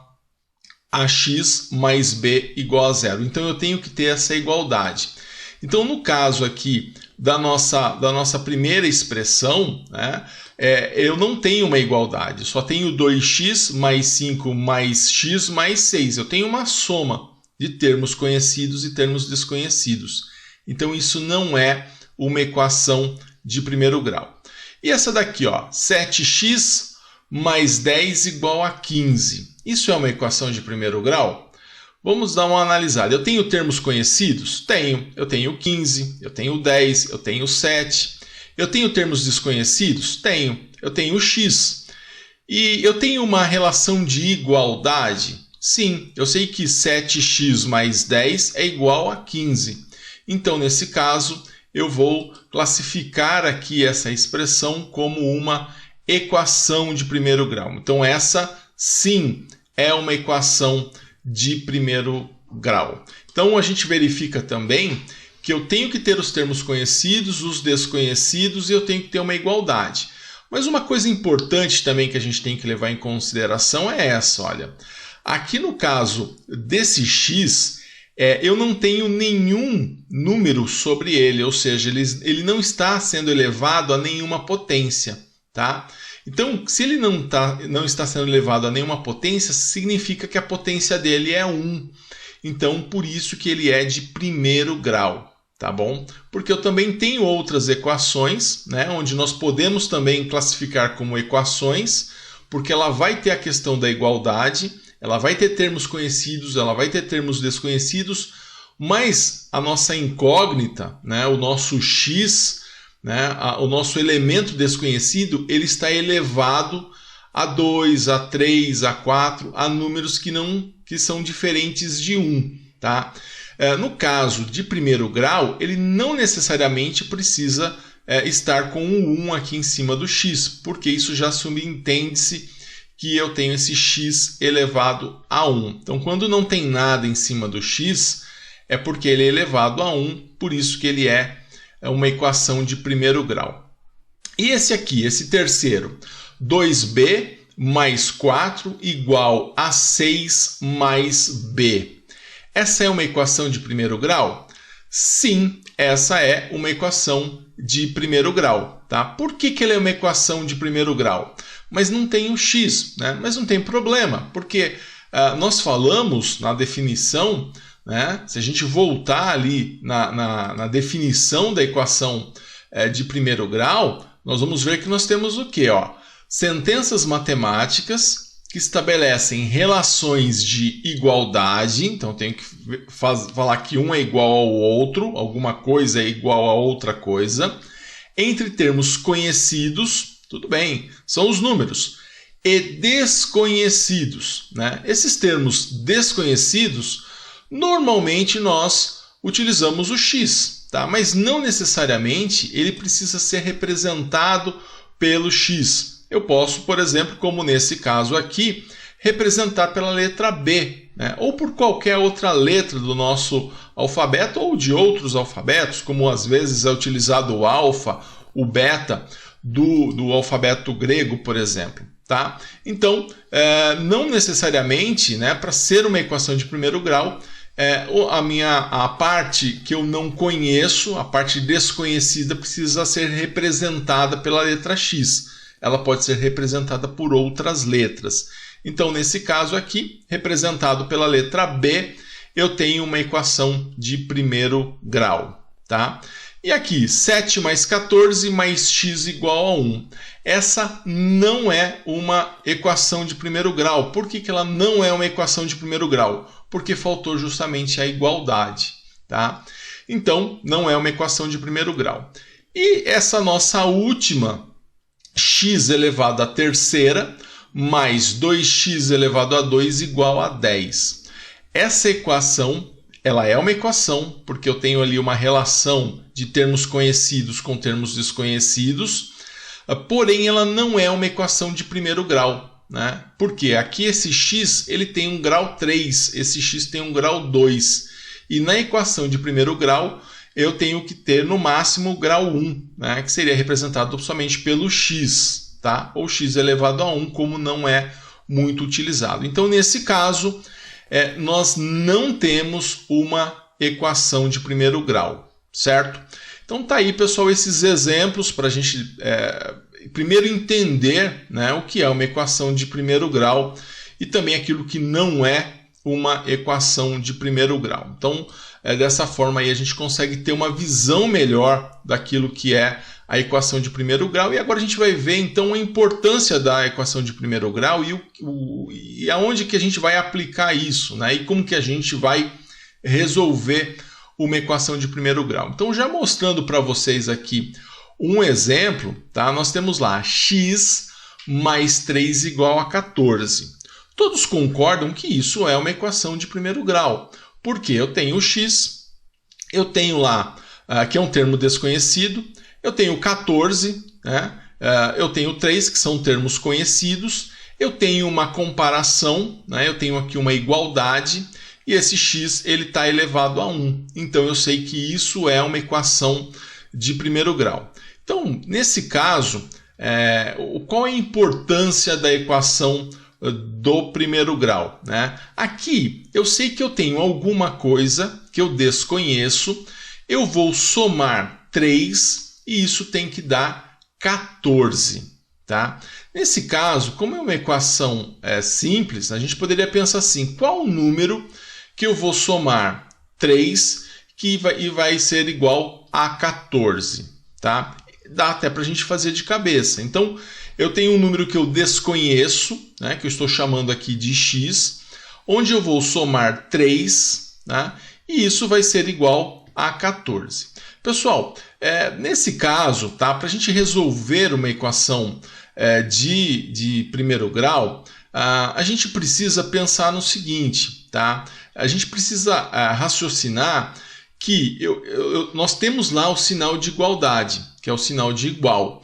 ax mais b igual a zero. Então eu tenho que ter essa igualdade. Então, no caso aqui da nossa primeira expressão, né, eu não tenho uma igualdade, só tenho 2x mais 5 mais x mais 6. Eu tenho uma soma de termos conhecidos e termos desconhecidos. Então, isso não é uma equação de primeiro grau. E essa daqui, ó, 7x mais 10 igual a 15. Isso é uma equação de primeiro grau? Vamos dar uma analisada. Eu tenho termos conhecidos? Tenho. Eu tenho 15, eu tenho 10, eu tenho 7. Eu tenho termos desconhecidos? Tenho. Eu tenho x. E eu tenho uma relação de igualdade? Sim, eu sei que 7x mais 10 é igual a 15. Então, nesse caso, eu vou classificar aqui essa expressão como uma equação de primeiro grau. Então, essa, sim, é uma equação de primeiro grau. Então, a gente verifica também que eu tenho que ter os termos conhecidos, os desconhecidos, e eu tenho que ter uma igualdade. Mas uma coisa importante também que a gente tem que levar em consideração é essa, olha. Aqui no caso desse x, eu não tenho nenhum número sobre ele, ou seja, ele não está sendo elevado a nenhuma potência, tá? Então, se ele não está sendo elevado a nenhuma potência, significa que a potência dele é 1. Então, por isso que ele é de primeiro grau, tá bom? Porque eu também tenho outras equações, né, onde nós podemos também classificar como equações, porque ela vai ter a questão da igualdade, ela vai ter termos conhecidos, ela vai ter termos desconhecidos, mas a nossa incógnita, né, o nosso x, né, o nosso elemento desconhecido, ele está elevado a 2, a 3, a 4, a números que são diferentes de 1. Tá? No caso de primeiro grau, ele não necessariamente precisa estar com o 1 aqui em cima do x, porque isso já subentende-se que eu tenho esse x elevado a 1. Então, quando não tem nada em cima do x, é porque ele é elevado a 1, por isso que ele é uma equação de primeiro grau. E esse aqui, esse terceiro, 2b mais 4 igual a 6 mais b. Essa é uma equação de primeiro grau? Sim, essa é uma equação de primeiro grau. Tá? Por que ela é uma equação de primeiro grau? Mas não tem o x, né? Mas não tem problema, porque nós falamos na definição, né? Se a gente voltar ali na definição da equação de primeiro grau, nós vamos ver que nós temos o quê? Ó? Sentenças matemáticas que estabelecem relações de igualdade. Então, eu tenho que falar que um é igual ao outro, alguma coisa é igual a outra coisa, entre termos conhecidos, tudo bem, são os números, e desconhecidos. Né? Esses termos desconhecidos, normalmente nós utilizamos o x, tá? Mas não necessariamente ele precisa ser representado pelo x. Eu posso, por exemplo, como nesse caso aqui, representar pela letra B, né? Ou por qualquer outra letra do nosso alfabeto ou de outros alfabetos, como às vezes é utilizado o alfa, o beta do alfabeto grego, por exemplo. Tá? Então, não necessariamente, né, para ser uma equação de primeiro grau, a parte que eu não conheço, a parte desconhecida, precisa ser representada pela letra x. Ela pode ser representada por outras letras. Então, nesse caso aqui, representado pela letra B, eu tenho uma equação de primeiro grau. Tá? E aqui, 7 mais 14 mais x igual a 1. Essa não é uma equação de primeiro grau. Por que ela não é uma equação de primeiro grau? Porque faltou justamente a igualdade. Tá? Então, não é uma equação de primeiro grau. E essa nossa última, x elevado à terceira, mais 2x elevado a 2 igual a 10. Essa equação, ela é uma equação, porque eu tenho ali uma relação de termos conhecidos com termos desconhecidos, porém ela não é uma equação de primeiro grau, né? Porque aqui esse x ele tem um grau 3, esse x tem um grau 2, e na equação de primeiro grau eu tenho que ter no máximo o grau 1, né? Que seria representado somente pelo x, tá? Ou x elevado a 1, como não é muito utilizado. Então, nesse caso, nós não temos uma equação de primeiro grau. certo? Então tá aí, pessoal, esses exemplos para a gente primeiro entender, né, o que é uma equação de primeiro grau e também aquilo que não é uma equação de primeiro grau. Então, dessa forma aí a gente consegue ter uma visão melhor daquilo que é a equação de primeiro grau. E agora a gente vai ver então a importância da equação de primeiro grau e aonde que a gente vai aplicar isso, né? E como que a gente vai resolver uma equação de primeiro grau. Então, já mostrando para vocês aqui um exemplo, tá? Nós temos lá x mais 3 igual a 14. Todos concordam que isso é uma equação de primeiro grau, porque eu tenho o x, eu tenho lá, que é um termo desconhecido, eu tenho 14, né? Eu tenho 3, que são termos conhecidos, eu tenho uma comparação, né? Eu tenho aqui uma igualdade, e esse x está elevado a 1. Então, eu sei que isso é uma equação de primeiro grau. Então, nesse caso, qual é a importância da equação do primeiro grau, né? Aqui, eu sei que eu tenho alguma coisa que eu desconheço, eu vou somar 3 e isso tem que dar 14, tá? Nesse caso, como é uma equação simples, a gente poderia pensar assim, qual o número que eu vou somar 3 e vai ser igual a 14, tá? Dá até para a gente fazer de cabeça. Então, eu tenho um número que eu desconheço, né, que eu estou chamando aqui de x, onde eu vou somar 3, né, e isso vai ser igual a 14. Pessoal, nesse caso, tá, para a gente resolver uma equação de primeiro grau, a gente precisa pensar no seguinte, tá? A gente precisa raciocinar que nós temos lá o sinal de igualdade, que é o sinal de igual.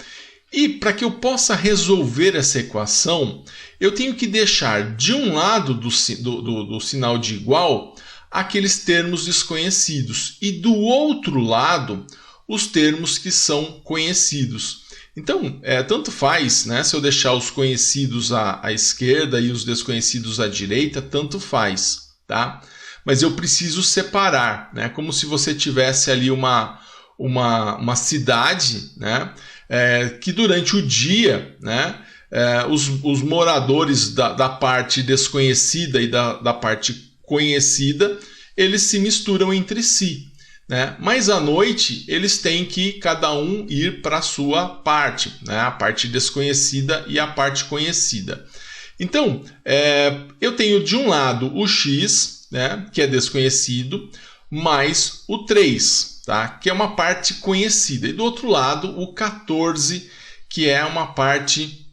E para que eu possa resolver essa equação, eu tenho que deixar de um lado do sinal de igual aqueles termos desconhecidos e do outro lado os termos que são conhecidos. Então, tanto faz, né, se eu deixar os conhecidos à esquerda e os desconhecidos à direita, tanto faz, tá? Mas eu preciso separar, né, como se você tivesse ali uma cidade, né, que durante o dia, né, os moradores da parte desconhecida e da parte conhecida, eles se misturam entre si, né? Mas à noite eles têm que cada um ir para a sua parte, né, a parte desconhecida e a parte conhecida. Então, eu tenho de um lado o x, né, que é desconhecido, mais o 3, tá, que é uma parte conhecida. E do outro lado, o 14, que é uma parte,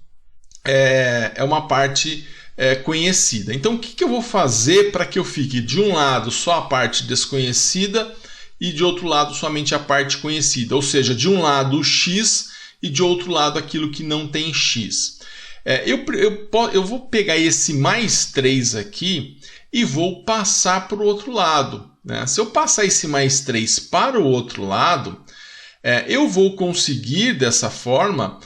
conhecida. Então, o que eu vou fazer para que eu fique de um lado só a parte desconhecida e de outro lado somente a parte conhecida? Ou seja, de um lado o x e de outro lado aquilo que não tem x. Eu vou pegar esse mais 3 aqui e vou passar para o outro lado, né? Se eu passar esse mais 3 para o outro lado, eu vou conseguir, dessa forma,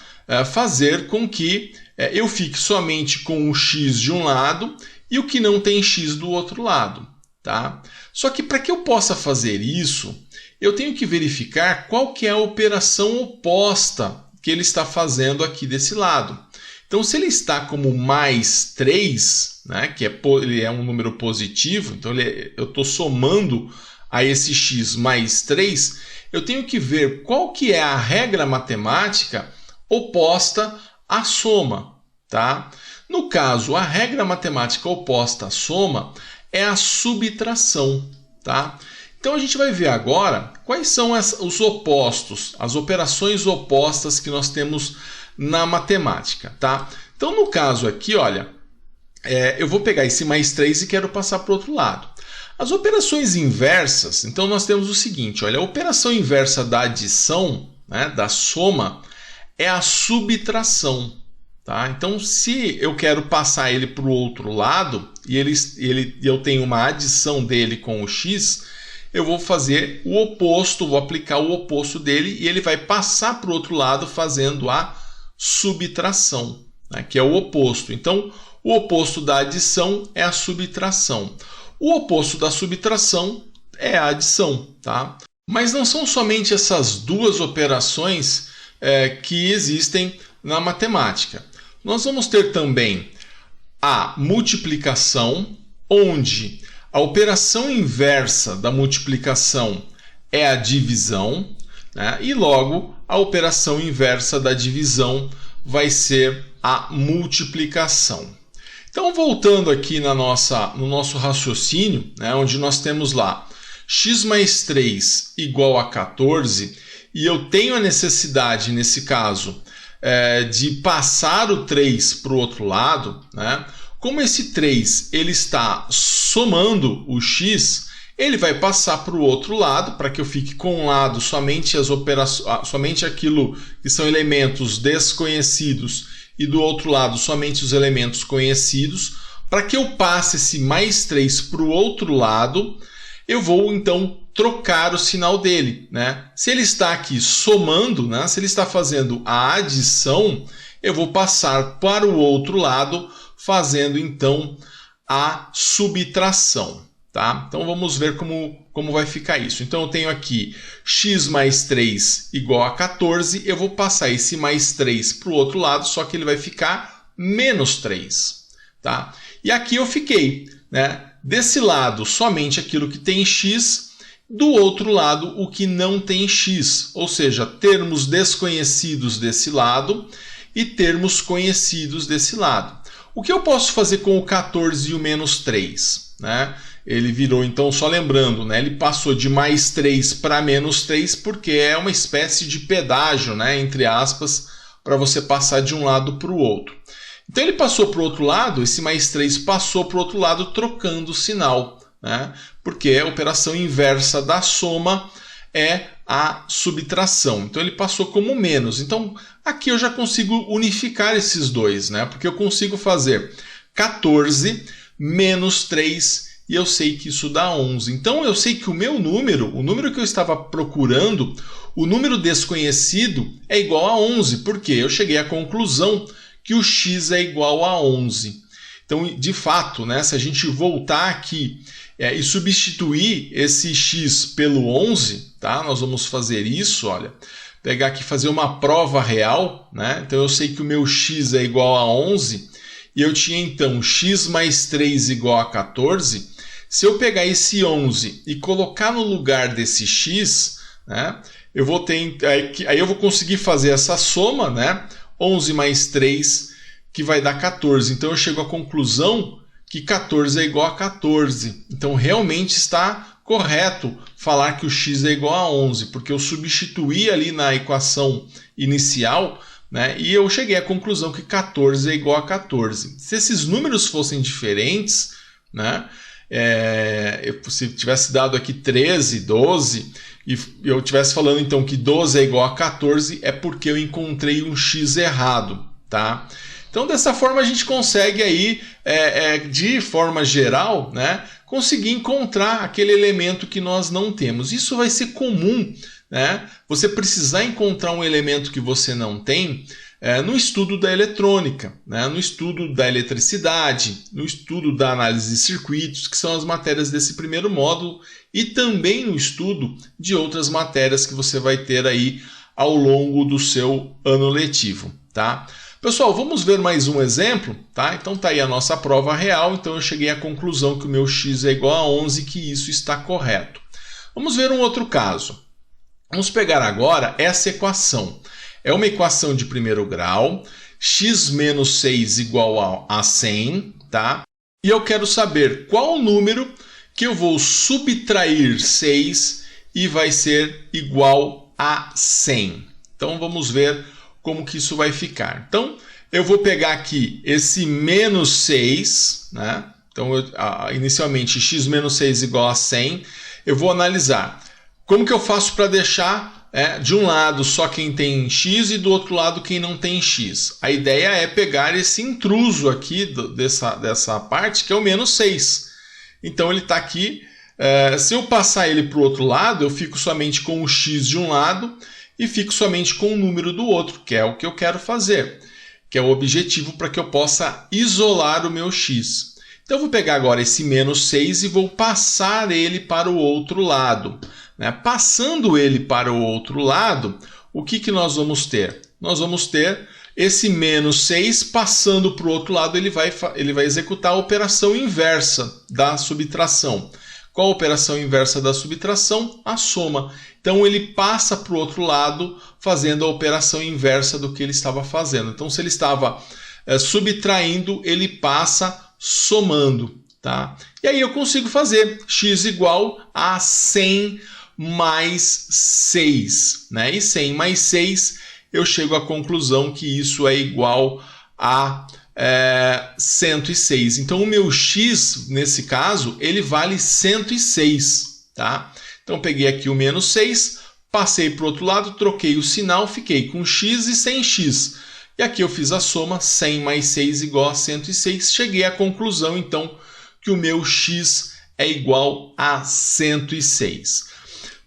fazer com que eu fique somente com o x de um lado e o que não tem x do outro lado, tá? Só que para que eu possa fazer isso, eu tenho que verificar qual que é a operação oposta que ele está fazendo aqui desse lado. Então, se ele está como mais 3, né, que ele é um número positivo, então eu estou somando a esse x mais 3, eu tenho que ver qual que é a regra matemática oposta à soma, tá? No caso, a regra matemática oposta à soma é a subtração, tá? Então, a gente vai ver agora quais são os opostos, as operações opostas que nós temos na matemática, tá? Então, no caso aqui, olha, eu vou pegar esse mais 3 e quero passar para o outro lado. As operações inversas, então nós temos o seguinte, olha, a operação inversa da adição, né, da soma, é a subtração, tá? Então, se eu quero passar ele para o outro lado e eu tenho uma adição dele com o x, eu vou fazer o oposto, vou aplicar o oposto dele e ele vai passar para o outro lado fazendo a subtração, né, que é o oposto. Então, o oposto da adição é a subtração. O oposto da subtração é a adição, tá? Mas não são somente essas duas operações que existem na matemática. Nós vamos ter também a multiplicação, onde a operação inversa da multiplicação é a divisão, né? E logo a operação inversa da divisão vai ser a multiplicação. Então, voltando aqui no nosso raciocínio, né, onde nós temos lá x mais 3 igual a 14, e eu tenho a necessidade, nesse caso, de passar o 3 para o outro lado, né? Como esse 3 ele está somando o x, ele vai passar para o outro lado, para que eu fique com um lado somente somente aquilo que são elementos desconhecidos e do outro lado somente os elementos conhecidos. Para que eu passe esse mais 3 para o outro lado, eu vou então trocar o sinal dele, né? Se ele está aqui somando, né? Se ele está fazendo a adição, eu vou passar para o outro lado, fazendo então a subtração. Tá? Então vamos ver como vai ficar isso. Então eu tenho aqui x mais 3 igual a 14, eu vou passar esse mais 3 para o outro lado, só que ele vai ficar menos 3. Tá? E aqui eu fiquei, né? Desse lado somente aquilo que tem x, do outro lado o que não tem x, ou seja, termos desconhecidos desse lado e termos conhecidos desse lado. O que eu posso fazer com o 14 e o menos 3? Né? Ele virou, então, só lembrando, né? Ele passou de mais 3 para menos 3 porque é uma espécie de pedágio, né? Entre aspas, para você passar de um lado para o outro. Então ele passou para o outro lado, esse mais 3 passou para o outro lado trocando o sinal, né? Porque a operação inversa da soma é a subtração. Então ele passou como menos. Então aqui eu já consigo unificar esses dois, né? Porque eu consigo fazer 14 menos 3 e eu sei que isso dá 11. Então eu sei que o meu número, o número que eu estava procurando, o número desconhecido é igual a 11, porque eu cheguei à conclusão que o x é igual a 11. Então, de fato, né, se a gente voltar aqui e substituir esse x pelo 11, tá? Nós vamos fazer isso, olha, pegar aqui e fazer uma prova real, né? Então eu sei que o meu x é igual a 11 e eu tinha então x mais 3 igual a 14. Se eu pegar esse 11 e colocar no lugar desse x, né, eu vou ter, aí eu vou conseguir fazer essa soma, né? 11 mais 3, que vai dar 14. Então eu chego à conclusão que 14 é igual a 14. Então realmente está correto falar que o x é igual a 11, porque eu substituí ali na equação inicial, né, e eu cheguei à conclusão que 14 é igual a 14. Se esses números fossem diferentes, né, se tivesse dado aqui 13, 12, e eu estivesse falando então que 12 é igual a 14, é porque eu encontrei um x errado, tá? Então dessa forma a gente consegue aí, de forma geral, né, conseguir encontrar aquele elemento que nós não temos. Isso vai ser comum, né? Você precisar encontrar um elemento que você não tem no estudo da eletrônica, né? No estudo da eletricidade, no estudo da análise de circuitos, que são as matérias desse primeiro módulo, e também no estudo de outras matérias que você vai ter aí ao longo do seu ano letivo, tá? Pessoal, vamos ver mais um exemplo, tá? Então tá aí a nossa prova real, então eu cheguei à conclusão que o meu x é igual a 11, que isso está correto. Vamos ver um outro caso. Vamos pegar agora essa equação. É uma equação de primeiro grau, x menos 6 igual a 100, tá? E eu quero saber qual número que eu vou subtrair 6 e vai ser igual a 100. Então vamos ver como que isso vai ficar. Então eu vou pegar aqui esse menos 6, né? Então inicialmente x menos 6 igual a 100. Eu vou analisar como que eu faço para deixar de um lado só quem tem x e do outro lado quem não tem x. A ideia é pegar esse intruso aqui dessa parte, que é o menos 6. Então ele está aqui. Se eu passar ele para o outro lado, eu fico somente com o x de um lado e fico somente com o número do outro, que é o que eu quero fazer, que é o objetivo para que eu possa isolar o meu x. Então eu vou pegar agora esse menos 6 e vou passar ele para o outro lado, né? Passando ele para o outro lado, o que nós vamos ter? Nós vamos ter esse menos 6 passando para o outro lado, ele vai executar a operação inversa da subtração. Qual a operação inversa da subtração? A soma. Então ele passa para o outro lado fazendo a operação inversa do que ele estava fazendo. Então se ele estava subtraindo, ele passa somando. Tá? E aí eu consigo fazer x igual a 100 mais 6. Né? E 100 mais 6, eu chego à conclusão que isso é igual a 106. Então o meu x, nesse caso, ele vale 106. Tá? Então peguei aqui o menos 6, passei para o outro lado, troquei o sinal, fiquei com x e sem x. E aqui eu fiz a soma, 100 mais 6 igual a 106. Cheguei à conclusão, então, que o meu x é igual a 106.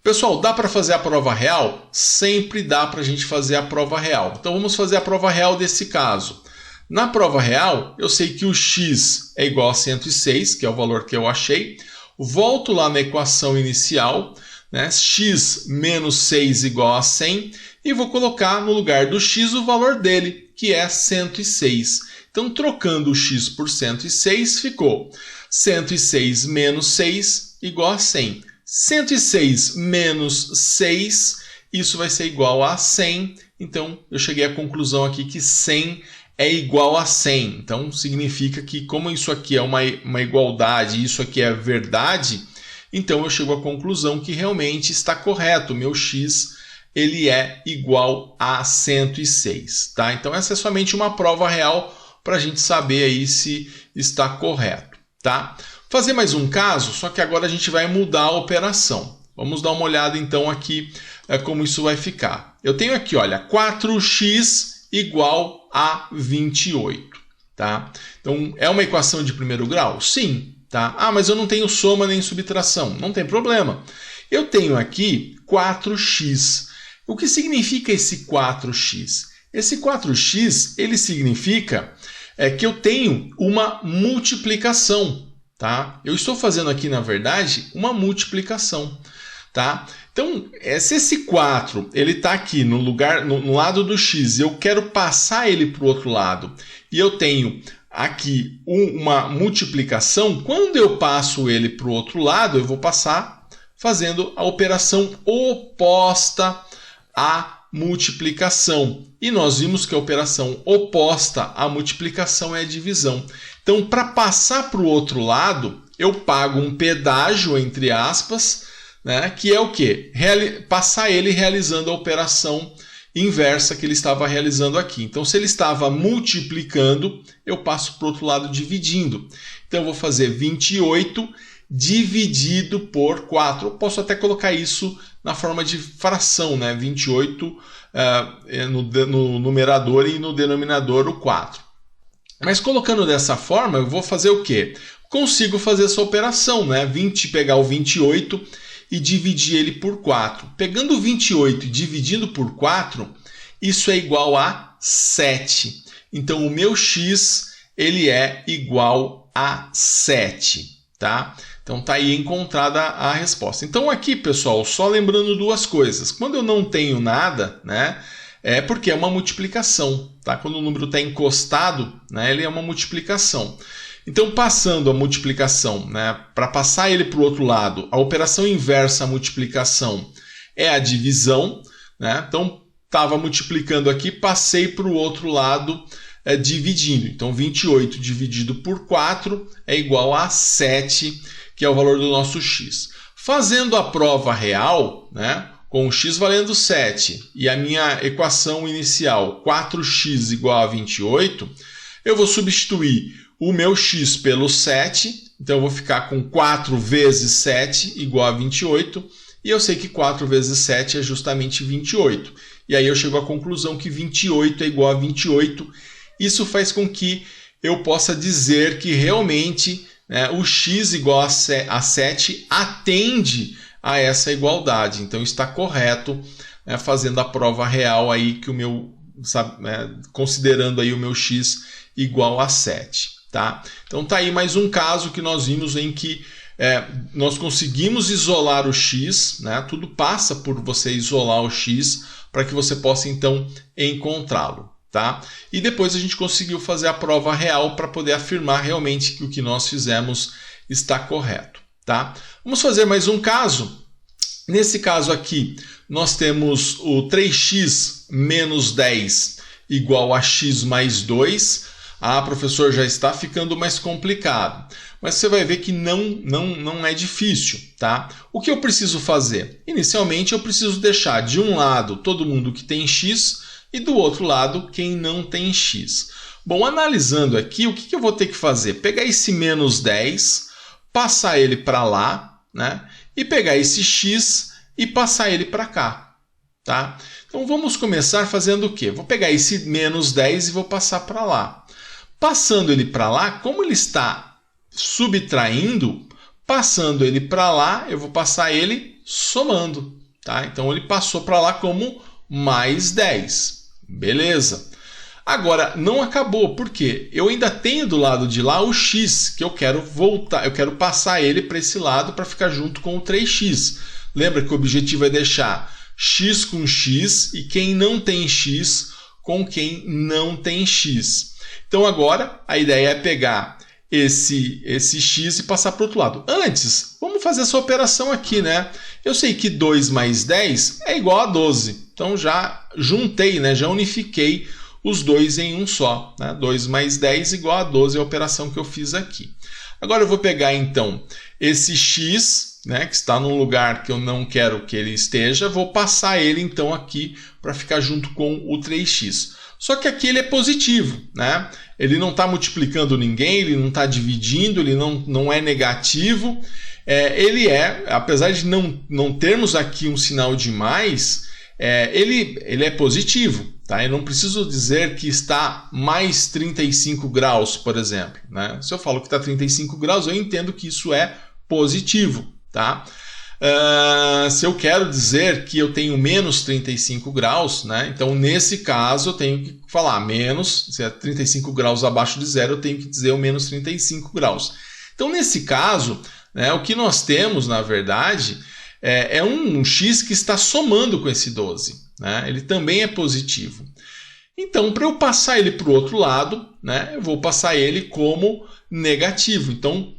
Pessoal, dá para fazer a prova real? Sempre dá para a gente fazer a prova real. Então vamos fazer a prova real desse caso. Na prova real, eu sei que o x é igual a 106, que é o valor que eu achei. Volto lá na equação inicial, né? X menos 6 igual a 100. E vou colocar no lugar do x o valor dele, que é 106. Então, trocando o x por 106, ficou 106 menos 6 igual a 100. 106 menos 6, isso vai ser igual a 100. Então, eu cheguei à conclusão aqui que 100 é igual a 100. Então, significa que, como isso aqui é uma igualdade e isso aqui é verdade, então eu chego à conclusão que realmente está correto. O meu x ele é igual a 106. Tá? Então, essa é somente uma prova real para a gente saber aí se está correto. Tá? Fazer mais um caso, só que agora a gente vai mudar a operação. Vamos dar uma olhada então aqui como isso vai ficar. Eu tenho aqui, olha, 4x igual a 28. Tá? Então, é uma equação de primeiro grau? Sim. Tá? Ah, mas eu não tenho soma nem subtração. Não tem problema. Eu tenho aqui 4x. O que significa esse 4x? Esse 4x, ele significa que eu tenho uma multiplicação. Tá? Eu estou fazendo aqui, na verdade, uma multiplicação. Tá? Então, se esse 4 está aqui no lado do x, eu quero passar ele para o outro lado, e eu tenho aqui uma multiplicação, quando eu passo ele para o outro lado, eu vou passar fazendo a operação oposta à multiplicação. E nós vimos que a operação oposta à multiplicação é a divisão. Então, para passar para o outro lado, eu pago um pedágio, entre aspas, né, que é o quê? Passar ele realizando a operação inversa que ele estava realizando aqui. Então, se ele estava multiplicando, eu passo para o outro lado dividindo. Então, eu vou fazer 28 dividido por 4. Eu posso até colocar isso na forma de fração, né? 28 no numerador e no denominador o 4. Mas colocando dessa forma, eu vou fazer o quê? Consigo fazer essa operação, né? Pegar o 28 e dividir ele por 4. Pegando o 28 e dividindo por 4, isso é igual a 7. Então, o meu x ele é igual a 7. Tá? Então, está aí encontrada a resposta. Então, aqui, pessoal, só lembrando duas coisas. Quando eu não tenho nada, né? É porque é uma multiplicação. Tá? Quando o número está encostado, né, ele é uma multiplicação. Então, passando a multiplicação, né, para passar ele para o outro lado, a operação inversa à multiplicação é a divisão. Né? Então, estava multiplicando aqui, passei para o outro lado dividindo. Então, 28 dividido por 4 é igual a 7, que é o valor do nosso x. Fazendo a prova real, né, com o x valendo 7 e a minha equação inicial 4x igual a 28, eu vou substituir o meu x pelo 7, então eu vou ficar com 4 vezes 7 igual a 28, e eu sei que 4 vezes 7 é justamente 28. E aí eu chego à conclusão que 28 é igual a 28. Isso faz com que eu possa dizer que realmente, né, o x igual a 7 atende a essa igualdade. Então está correto, né, fazendo a prova real aí que o meu, considerando aí o meu x igual a 7. Tá? Então tá aí mais um caso que nós vimos em que nós conseguimos isolar o x, né? Tudo passa por você isolar o x para que você possa então encontrá-lo. Tá? E depois a gente conseguiu fazer a prova real para poder afirmar realmente que o que nós fizemos está correto. Tá? Vamos fazer mais um caso. Nesse caso aqui, nós temos o 3x menos 10 igual a x mais 2. Ah, professor, já está ficando mais complicado. Mas você vai ver que não é difícil. Tá? O que eu preciso fazer? Inicialmente, eu preciso deixar de um lado todo mundo que tem x e do outro lado quem não tem x. Bom, analisando aqui, o que eu vou ter que fazer? Pegar esse menos 10, passar ele para lá, né? E pegar esse x e passar ele para cá. Tá? Então vamos começar fazendo o quê? Vou pegar esse menos 10 e vou passar para lá. Passando ele para lá, como ele está subtraindo, passando ele para lá, eu vou passar ele somando. Tá? Então ele passou para lá como mais 10. Beleza. Agora, não acabou, porque eu ainda tenho do lado de lá o x, que eu quero voltar, eu quero passar ele para esse lado para ficar junto com o 3x. Lembra que o objetivo é deixar x com x e quem não tem x com quem não tem x. Então agora a ideia é pegar esse x e passar para o outro lado. Antes, vamos fazer essa operação aqui, né? Eu sei que 2 mais 10 é igual a 12. Então já juntei, né? Já unifiquei os dois em um só. Né? 2 mais 10 igual a 12 é a operação que eu fiz aqui. Agora eu vou pegar então esse x, né, que está num lugar que eu não quero que ele esteja, vou passar ele então aqui para ficar junto com o 3x. Só que aqui ele é positivo, né? Ele não está multiplicando ninguém, ele não está dividindo, ele não é negativo. Ele apesar de não termos aqui um sinal de mais, ele é positivo. Tá? Eu não preciso dizer que está mais 35 graus, por exemplo. Né? Se eu falo que está 35 graus, eu entendo que isso é positivo. Tá? Se eu quero dizer que eu tenho menos 35 graus, né? Então nesse caso eu tenho que falar menos, se é 35 graus abaixo de zero, eu tenho que dizer o menos 35 graus. Então nesse caso, né, o que nós temos, na verdade, é um x que está somando com esse 12. Né? Ele também é positivo. Então, para eu passar ele para o outro lado, né, eu vou passar ele como negativo. Então,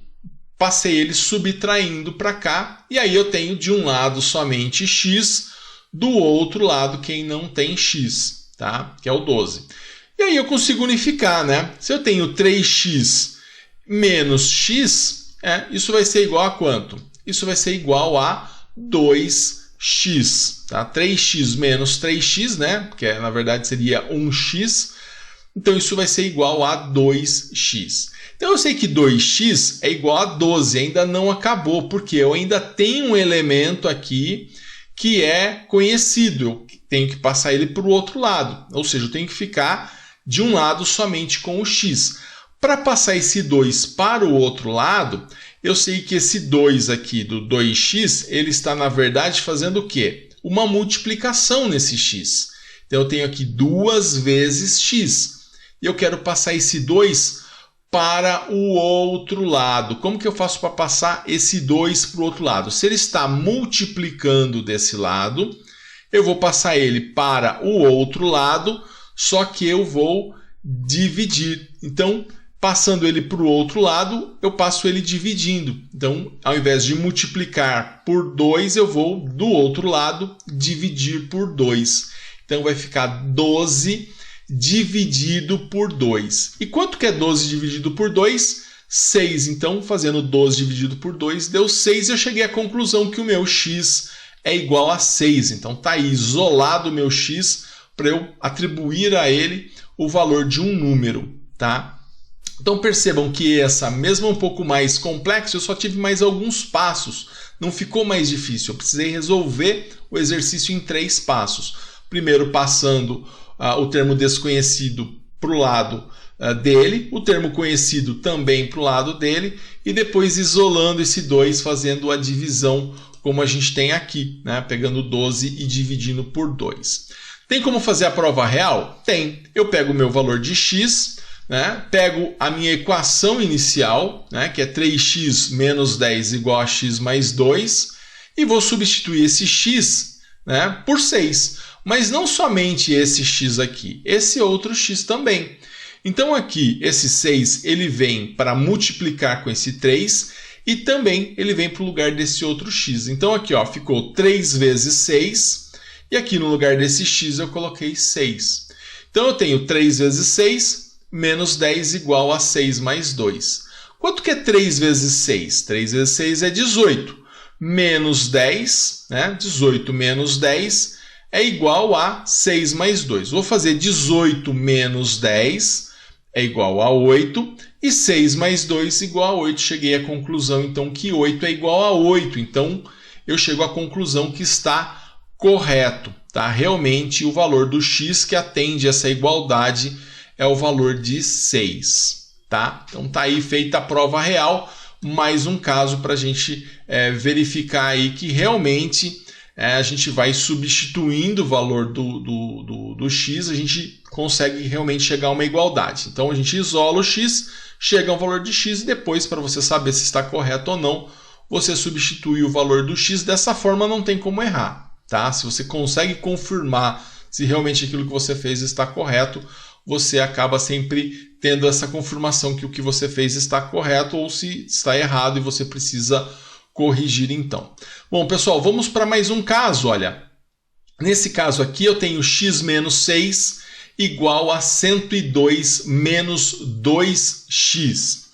passei ele subtraindo para cá, e aí eu tenho de um lado somente x, do outro lado quem não tem x, tá? Que é o 12. E aí eu consigo unificar, né? Se eu tenho 3x menos x, isso vai ser igual a quanto? Isso vai ser igual a 2x, tá? 3x menos 3x, né? Que na verdade seria 1x. Então isso vai ser igual a 2x. Então eu sei que 2x é igual a 12, ainda não acabou, porque eu ainda tenho um elemento aqui que é conhecido, eu tenho que passar ele para o outro lado, ou seja, eu tenho que ficar de um lado somente com o x. Para passar esse 2 para o outro lado, eu sei que esse 2 aqui do 2x, ele está na verdade fazendo o quê? Uma multiplicação nesse x. Então eu tenho aqui 2 vezes x, e eu quero passar esse 2 para o outro lado. Como que eu faço para passar esse 2 para o outro lado? Se ele está multiplicando desse lado, eu vou passar ele para o outro lado, só que eu vou dividir. Então, passando ele para o outro lado, eu passo ele dividindo. Então, ao invés de multiplicar por 2, eu vou do outro lado dividir por 2. Então, vai ficar 12 dividido por 2. E quanto que é 12 dividido por 2? 6. Então, fazendo 12 dividido por 2, deu 6 e eu cheguei à conclusão que o meu x é igual a 6. Então, está aí isolado o meu x para eu atribuir a ele o valor de um número. Tá? Então, percebam que essa, mesmo um pouco mais complexa, eu só tive mais alguns passos. Não ficou mais difícil. Eu precisei resolver o exercício em 3 passos. Primeiro, passando o termo desconhecido para o lado dele, o termo conhecido também para o lado dele, e depois isolando esse 2, fazendo a divisão como a gente tem aqui, né? Pegando 12 e dividindo por 2. Tem como fazer a prova real? Tem. Eu pego o meu valor de x, né? Pego a minha equação inicial, né? Que é 3x menos 10 igual a x mais 2, e vou substituir esse x, né, por 6. Mas não somente esse x aqui, esse outro x também. Então aqui, esse 6 ele vem para multiplicar com esse 3 e também ele vem para o lugar desse outro x. Então aqui ó, ficou 3 vezes 6 e aqui no lugar desse x eu coloquei 6. Então eu tenho 3 vezes 6 menos 10 igual a 6 mais 2. Quanto que é 3 vezes 6? 3 vezes 6 é 18. Menos 10, né? 18 menos 10 é igual a 6 mais 2. Vou fazer 18 menos 10 é igual a 8 e 6 mais 2 igual a 8. Cheguei à conclusão então que 8 é igual a 8. Então eu chego à conclusão que está correto, tá? Realmente o valor do x que atende essa igualdade é o valor de 6, tá? Então tá aí feita a prova real, mais um caso para a gente verificar aí que realmente a gente vai substituindo o valor do x, a gente consegue realmente chegar a uma igualdade. Então a gente isola o x, chega a um valor de x e depois, para você saber se está correto ou não, você substitui o valor do x. Dessa forma não tem como errar, tá? Se você consegue confirmar se realmente aquilo que você fez está correto, você acaba sempre tendo essa confirmação que o que você fez está correto ou se está errado e você precisa corrigir então. Bom, pessoal, vamos para mais um caso. Olha, nesse caso aqui eu tenho x menos 6 igual a 102 menos 2x.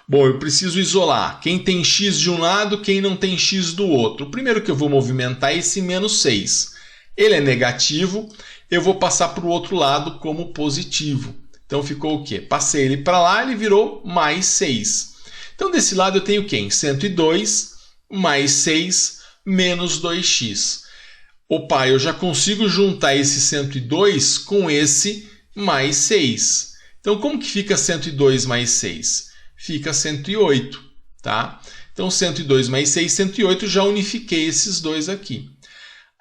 Bom, eu preciso isolar quem tem x de um lado, quem não tem x do outro. O primeiro que eu vou movimentar é esse menos 6. Ele é negativo, eu vou passar para o outro lado como positivo. Então ficou o quê? Passei ele para lá, ele virou mais 6. Então desse lado eu tenho quem? 102 mais 6 menos 2x. Opa, eu já consigo juntar esse 102 com esse mais 6. Então como que fica 102 mais 6? Fica 108, tá? Então 102 mais 6, 108, já unifiquei esses dois aqui.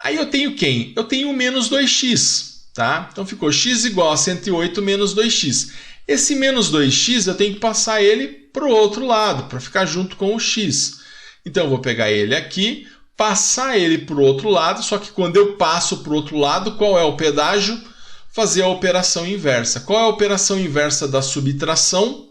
Aí eu tenho quem? Eu tenho menos 2x, tá? Então ficou x igual a 108 menos 2x. Esse menos 2x eu tenho que passar ele para o outro lado, para ficar junto com o x. Então eu vou pegar ele aqui, passar ele para o outro lado, só que quando eu passo para o outro lado, qual é o pedágio? Fazer a operação inversa. Qual é a operação inversa da subtração?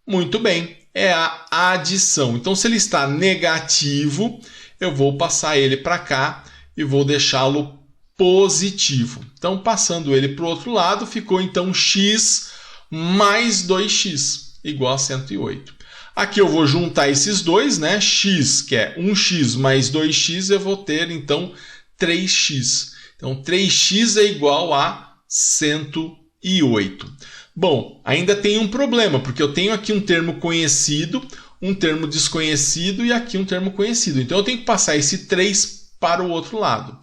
Muito bem, é a adição. Então se ele está negativo, eu vou passar ele para cá e vou deixá-lo positivo. Então, passando ele para o outro lado, ficou então x mais 2x, igual a 108. Aqui eu vou juntar esses dois, né? X, que é 1x mais 2x, eu vou ter então 3x. Então, 3x é igual a 108. Bom, ainda tem um problema, porque eu tenho aqui um termo conhecido, um termo desconhecido e aqui um termo conhecido. Então, eu tenho que passar esse 3 para o outro lado.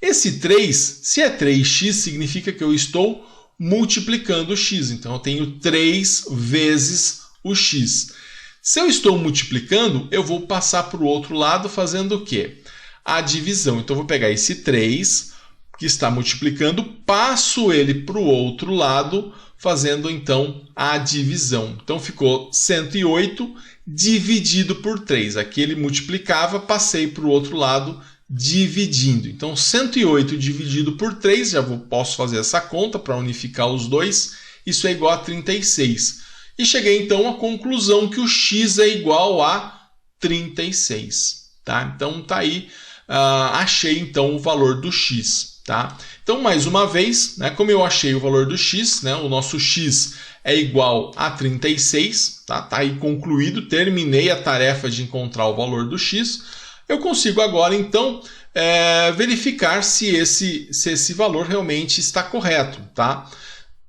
Esse 3, se é 3x, significa que eu estou multiplicando o x. Então, eu tenho 3 vezes o x. Se eu estou multiplicando, eu vou passar para o outro lado fazendo o quê? A divisão. Então, eu vou pegar esse 3, que está multiplicando, passo ele para o outro lado, fazendo então a divisão. Então, ficou 108 dividido por 3. Aqui ele multiplicava, passei para o outro lado, dividindo. Então, 108 dividido por 3, já posso fazer essa conta para unificar os dois, isso é igual a 36. E cheguei então à conclusão que o x é igual a 36. Tá? Então, tá aí, achei então o valor do x. Tá? Então, mais uma vez, né, como eu achei o valor do x, né, o nosso x é igual a 36, tá? Tá aí concluído, terminei a tarefa de encontrar o valor do x. Eu consigo agora, então, verificar se esse valor realmente está correto. Tá?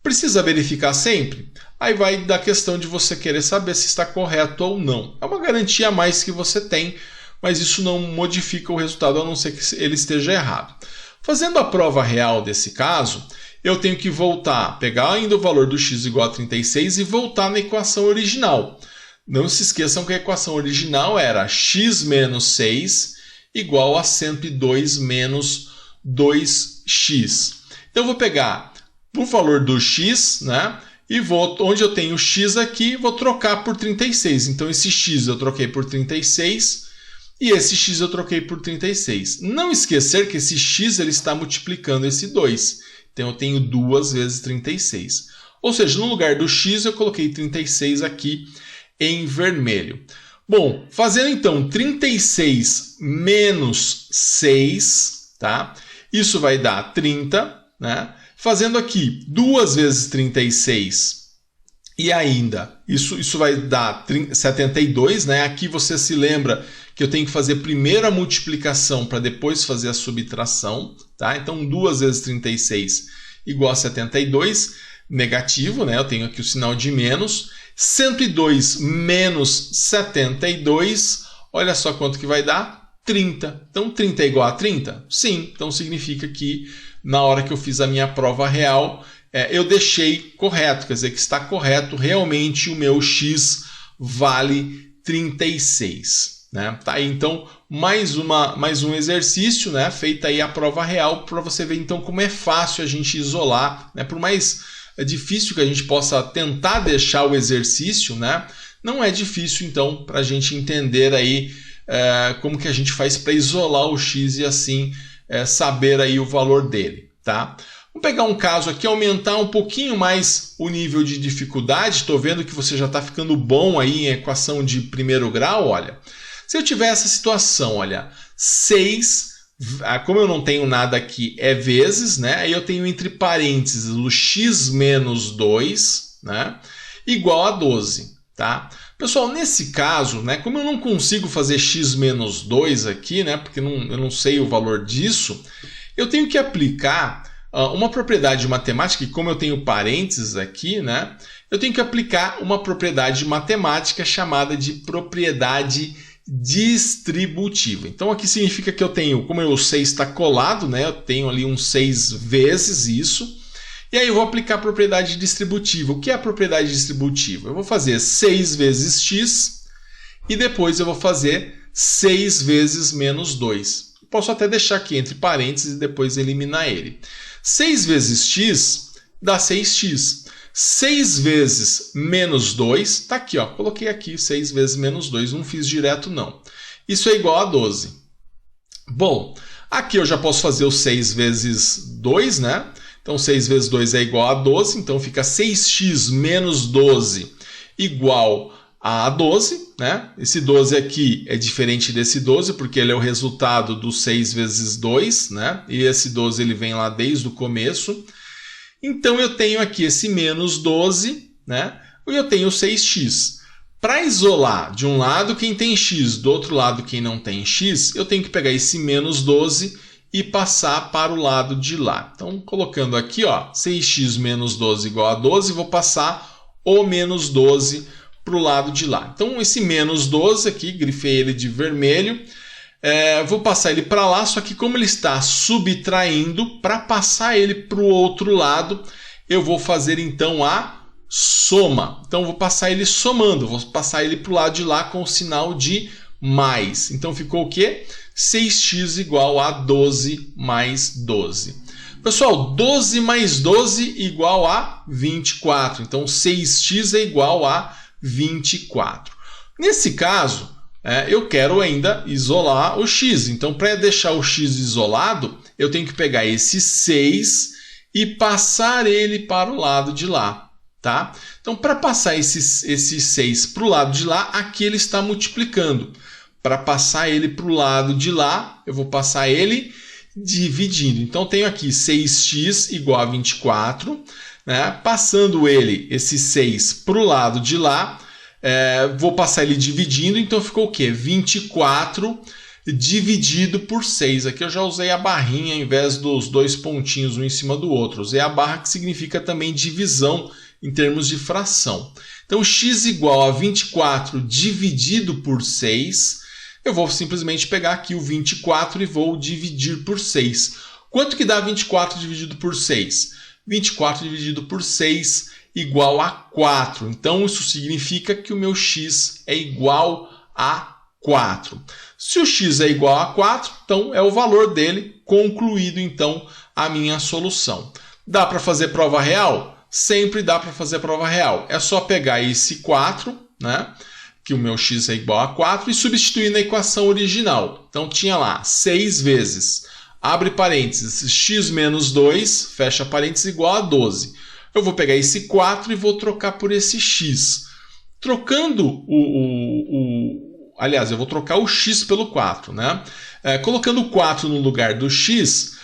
Precisa verificar sempre? Aí vai da questão de você querer saber se está correto ou não. É uma garantia a mais que você tem, mas isso não modifica o resultado, a não ser que ele esteja errado. Fazendo a prova real desse caso, eu tenho que voltar, pegar ainda o valor do x igual a 36 e voltar na equação original. Não se esqueçam que a equação original era x menos 6 igual a 102 menos 2x. Então eu vou pegar o valor do x, né? e onde eu tenho x aqui, vou trocar por 36. Então esse x eu troquei por 36 e esse x eu troquei por 36. Não esquecer que esse x ele está multiplicando esse 2. Então eu tenho 2 vezes 36. Ou seja, no lugar do x eu coloquei 36 aqui em vermelho. Bom, fazendo então 36 menos 6, tá? Isso vai dar 30, né? Fazendo aqui 2 vezes 36 e ainda, isso vai dar 72, né? Aqui você se lembra que eu tenho que fazer primeiro a multiplicação para depois fazer a subtração, tá? Então 2 vezes 36 igual a 72, negativo, né? Eu tenho aqui o sinal de menos. 102 menos 72, olha só quanto que vai dar? 30. Então 30 é igual a 30? Sim, então significa que na hora que eu fiz a minha prova real, eu deixei correto, quer dizer que está correto, realmente o meu x vale 36. Né? Tá aí, então, mais um exercício, né? Feita aí a prova real, para você ver então como é fácil a gente isolar, né? Por mais difícil que a gente possa tentar deixar o exercício, né? Não é difícil então para a gente entender aí como que a gente faz para isolar o x e assim saber aí o valor dele, tá? Vamos pegar um caso aqui, aumentar um pouquinho mais o nível de dificuldade. Estou vendo que você já está ficando bom aí em equação de primeiro grau, olha. Se eu tiver essa situação, olha, 6, como eu não tenho nada aqui, é vezes, né? Aí eu tenho entre parênteses o x menos 2, né? Igual a 12, tá? Pessoal, nesse caso, né, como eu não consigo fazer x menos 2 aqui, né, porque eu não sei o valor disso, eu tenho que aplicar uma propriedade matemática, e como eu tenho parênteses aqui, né, eu tenho que aplicar uma propriedade matemática chamada de propriedade distributiva. Então aqui significa que eu tenho, como o 6 está colado, né, eu tenho ali um 6 vezes isso, e aí eu vou aplicar a propriedade distributiva. O que é a propriedade distributiva? Eu vou fazer 6 vezes x e depois eu vou fazer 6 vezes menos 2. Posso até deixar aqui entre parênteses e depois eliminar ele. 6 vezes x dá 6x. 6 vezes menos 2, está aqui, ó, coloquei aqui 6 vezes menos 2, não fiz direto não. Isso é igual a 12. Bom, aqui eu já posso fazer o 6 vezes 2, né? Então 6 vezes 2 é igual a 12, então fica 6x menos 12 igual a 12, né? Esse 12 aqui é diferente desse 12, porque ele é o resultado do 6 vezes 2, né? E esse 12 ele vem lá desde o começo. Então eu tenho aqui esse menos 12, né? E eu tenho 6x. Para isolar de um lado quem tem x, do outro lado quem não tem x, eu tenho que pegar esse menos 12 e passar para o lado de lá. Então, colocando aqui, ó, 6x menos 12 igual a 12, vou passar o menos 12 para o lado de lá. Então, esse menos 12 aqui, grifei ele de vermelho, vou passar ele para lá, só que como ele está subtraindo, para passar ele para o outro lado, eu vou fazer então a soma. Então, vou passar ele somando, vou passar ele para o lado de lá com o sinal de mais. Então, ficou o quê? 6x igual a 12 mais 12. Pessoal, 12 mais 12 igual a 24. Então, 6x é igual a 24. Nesse caso, eu quero ainda isolar o x. Então, para deixar o x isolado, eu tenho que pegar esse 6 e passar ele para o lado de lá. Tá? Então, para passar esse 6 para o lado de lá, aqui ele está multiplicando. Para passar ele para o lado de lá, eu vou passar ele dividindo. Então, tenho aqui 6x igual a 24. Né? Passando esse 6 para o lado de lá, vou passar ele dividindo. Então, ficou o quê? 24 dividido por 6. Aqui eu já usei a barrinha ao invés dos dois pontinhos um em cima do outro. Usei a barra que significa também divisão em termos de fração. Então, x igual a 24 dividido por 6. Eu vou simplesmente pegar aqui o 24 e vou dividir por 6. Quanto que dá 24 dividido por 6? 24 dividido por 6 igual a 4. Então, isso significa que o meu x é igual a 4. Se o x é igual a 4, então é o valor dele, concluído então a minha solução. Dá para fazer prova real? sempre dá para fazer a prova real. É só pegar esse 4, né, que o meu x é igual a 4, e substituir na equação original. Então tinha lá 6 vezes, abre parênteses, x menos 2, fecha parênteses, igual a 12. Eu vou pegar esse 4 e vou trocar por esse x. Trocando aliás, eu vou trocar o x pelo 4, né? Colocando o 4 no lugar do x,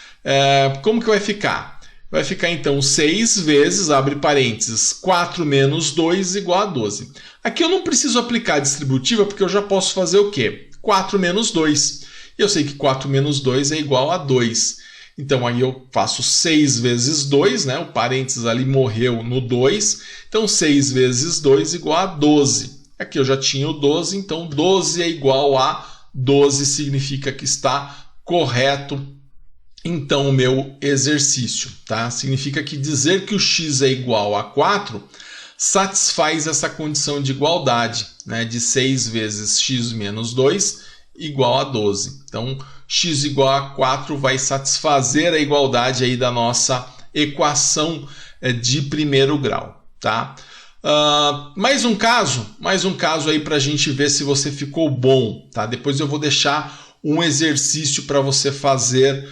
como que vai ficar? Vai ficar então 6 vezes, abre parênteses, 4 menos 2 igual a 12. Aqui eu não preciso aplicar a distributiva porque eu já posso fazer o quê? 4 menos 2. E eu sei que 4 menos 2 é igual a 2. Então aí eu faço 6 vezes 2, né? O parênteses ali morreu no 2. Então 6 vezes 2 igual a 12. Aqui eu já tinha o 12, então 12 é igual a 12, significa que está correto então o meu exercício, tá? Significa que dizer que o x é igual a 4 satisfaz essa condição de igualdade, né? De 6 vezes x menos 2 igual a 12. Então, x igual a 4 vai satisfazer a igualdade aí da nossa equação de primeiro grau, tá? Mais um caso aí para a gente ver se você ficou bom, tá? Depois eu vou deixar um exercício para você fazer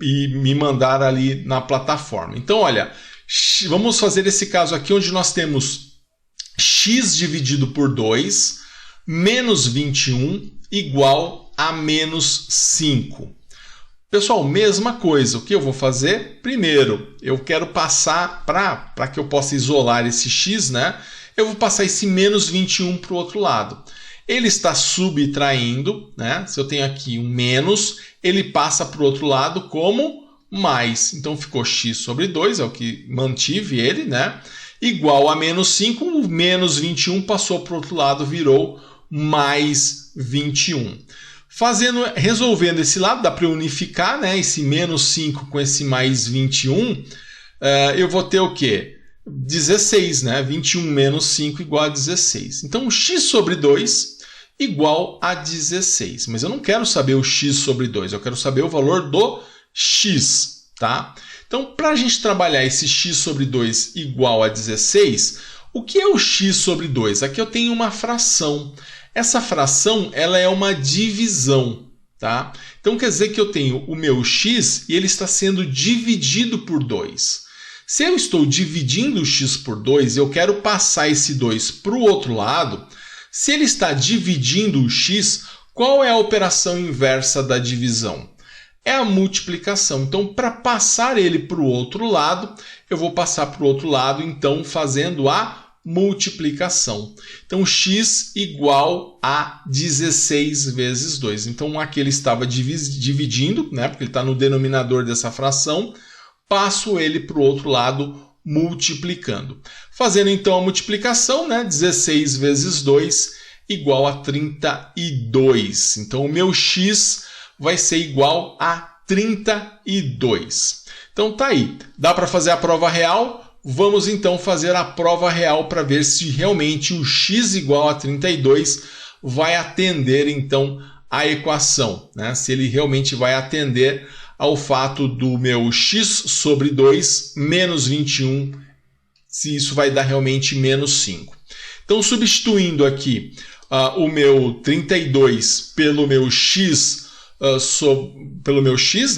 e me mandar ali na plataforma. Então, olha, vamos fazer esse caso aqui onde nós temos x dividido por 2 menos 21 igual a menos 5. Pessoal, mesma coisa. O que eu vou fazer? Primeiro, eu quero passar, para que eu possa isolar esse x, né? Eu vou passar esse menos 21 para o outro lado. Ele está subtraindo, né? Se eu tenho aqui um menos, ele passa para o outro lado como mais. Então ficou x sobre 2, é o que mantive ele, né? Igual a menos 5, o menos 21 passou para o outro lado, virou mais 21. Resolvendo esse lado, dá para unificar, né? Esse menos 5 com esse mais 21, eu vou ter o quê? 16, né? 21 menos 5 igual a 16. Então, x sobre 2 igual a 16. Mas eu não quero saber o x sobre 2, eu quero saber o valor do x, tá? Então, para a gente trabalhar esse x sobre 2 igual a 16, o que é o x sobre 2? Aqui eu tenho uma fração. Essa fração ela é uma divisão, tá? Então quer dizer que eu tenho o meu x e ele está sendo dividido por 2. Se eu estou dividindo o x por 2 e eu quero passar esse 2 para o outro lado, se ele está dividindo o x, qual é a operação inversa da divisão? É a multiplicação. Então, para passar ele para o outro lado, eu vou passar para o outro lado, então, fazendo a multiplicação. Então, x igual a 16 vezes 2. Então, aqui ele estava dividindo, né, porque ele está no denominador dessa fração, passo ele para o outro lado multiplicando. Fazendo, então, a multiplicação, né, 16 vezes 2 igual a 32. Então, o meu x vai ser igual a 32. Então, tá aí. Dá para fazer a prova real? Vamos então fazer a prova real para ver se realmente o x igual a 32 vai atender então a equação, né? Se ele realmente vai atender ao fato do meu x sobre 2 menos 21, se isso vai dar realmente menos 5. Então, substituindo aqui o meu 32 pelo meu x,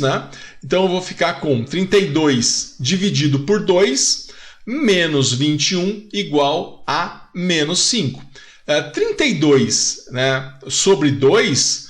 né? Então, eu vou ficar com 32 dividido por 2 menos 21 igual a menos 5. 32, né, sobre 2,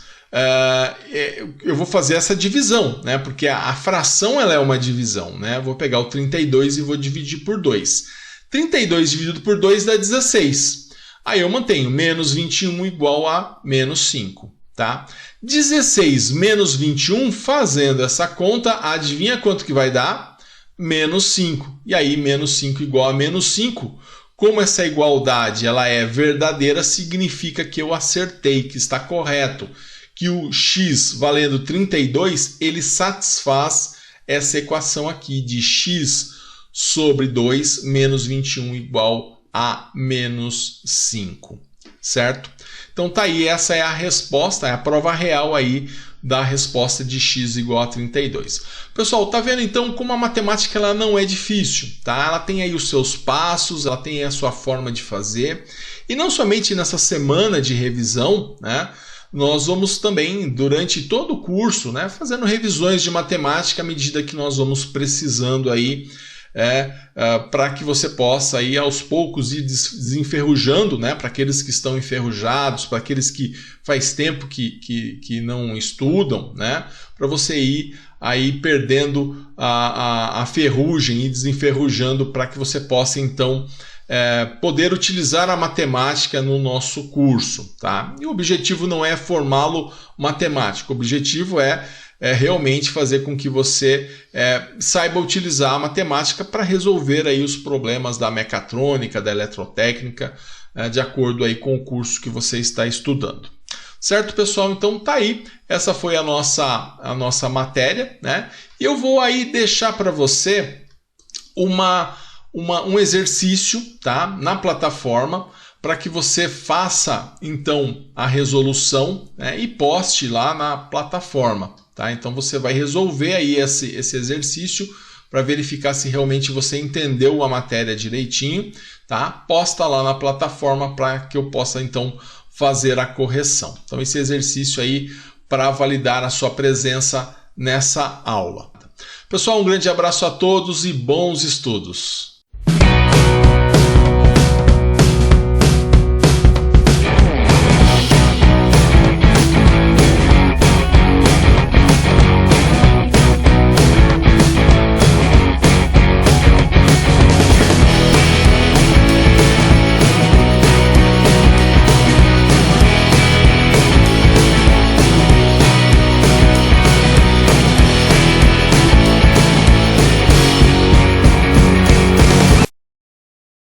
eu vou fazer essa divisão, né, porque a fração ela é uma divisão. Né? Eu vou pegar o 32 e vou dividir por 2. 32 dividido por 2 dá 16. Aí eu mantenho menos 21 igual a menos 5. Tá? 16 menos 21, fazendo essa conta, adivinha quanto que vai dar? Menos 5. E aí, menos 5 igual a menos 5. Como essa igualdade ela é verdadeira, significa que eu acertei, que está correto. Que o x valendo 32, ele satisfaz essa equação aqui de x sobre 2 menos 21 igual a menos 5. Certo? Então tá aí, essa é a resposta, é a prova real aí da resposta de x igual a 32. Pessoal, tá vendo então como a matemática ela não é difícil, tá? Ela tem aí os seus passos, ela tem aí a sua forma de fazer. E não somente nessa semana de revisão, né? Nós vamos também, durante todo o curso, né, fazendo revisões de matemática à medida que nós vamos precisando aí, para que você possa aí, aos poucos ir desenferrujando, né, para aqueles que estão enferrujados, para aqueles que faz tempo que não estudam, né, para você ir aí perdendo a ferrugem e desenferrujando para que você possa então poder utilizar a matemática no nosso curso, tá? E o objetivo não é formá-lo matemático, o objetivo é realmente fazer com que você saiba utilizar a matemática para resolver aí os problemas da mecatrônica, da eletrotécnica, de acordo aí com o curso que você está estudando. Certo, pessoal? Então tá aí, essa foi a nossa matéria, né? E eu vou aí deixar para você um exercício, tá, na plataforma para que você faça então a resolução, né, e poste lá na plataforma, tá? Então você vai resolver aí esse exercício para verificar se realmente você entendeu a matéria direitinho, tá? Posta lá na plataforma para que eu possa então fazer a correção. Então esse exercício aí para validar a sua presença nessa aula. Pessoal, um grande abraço a todos e bons estudos!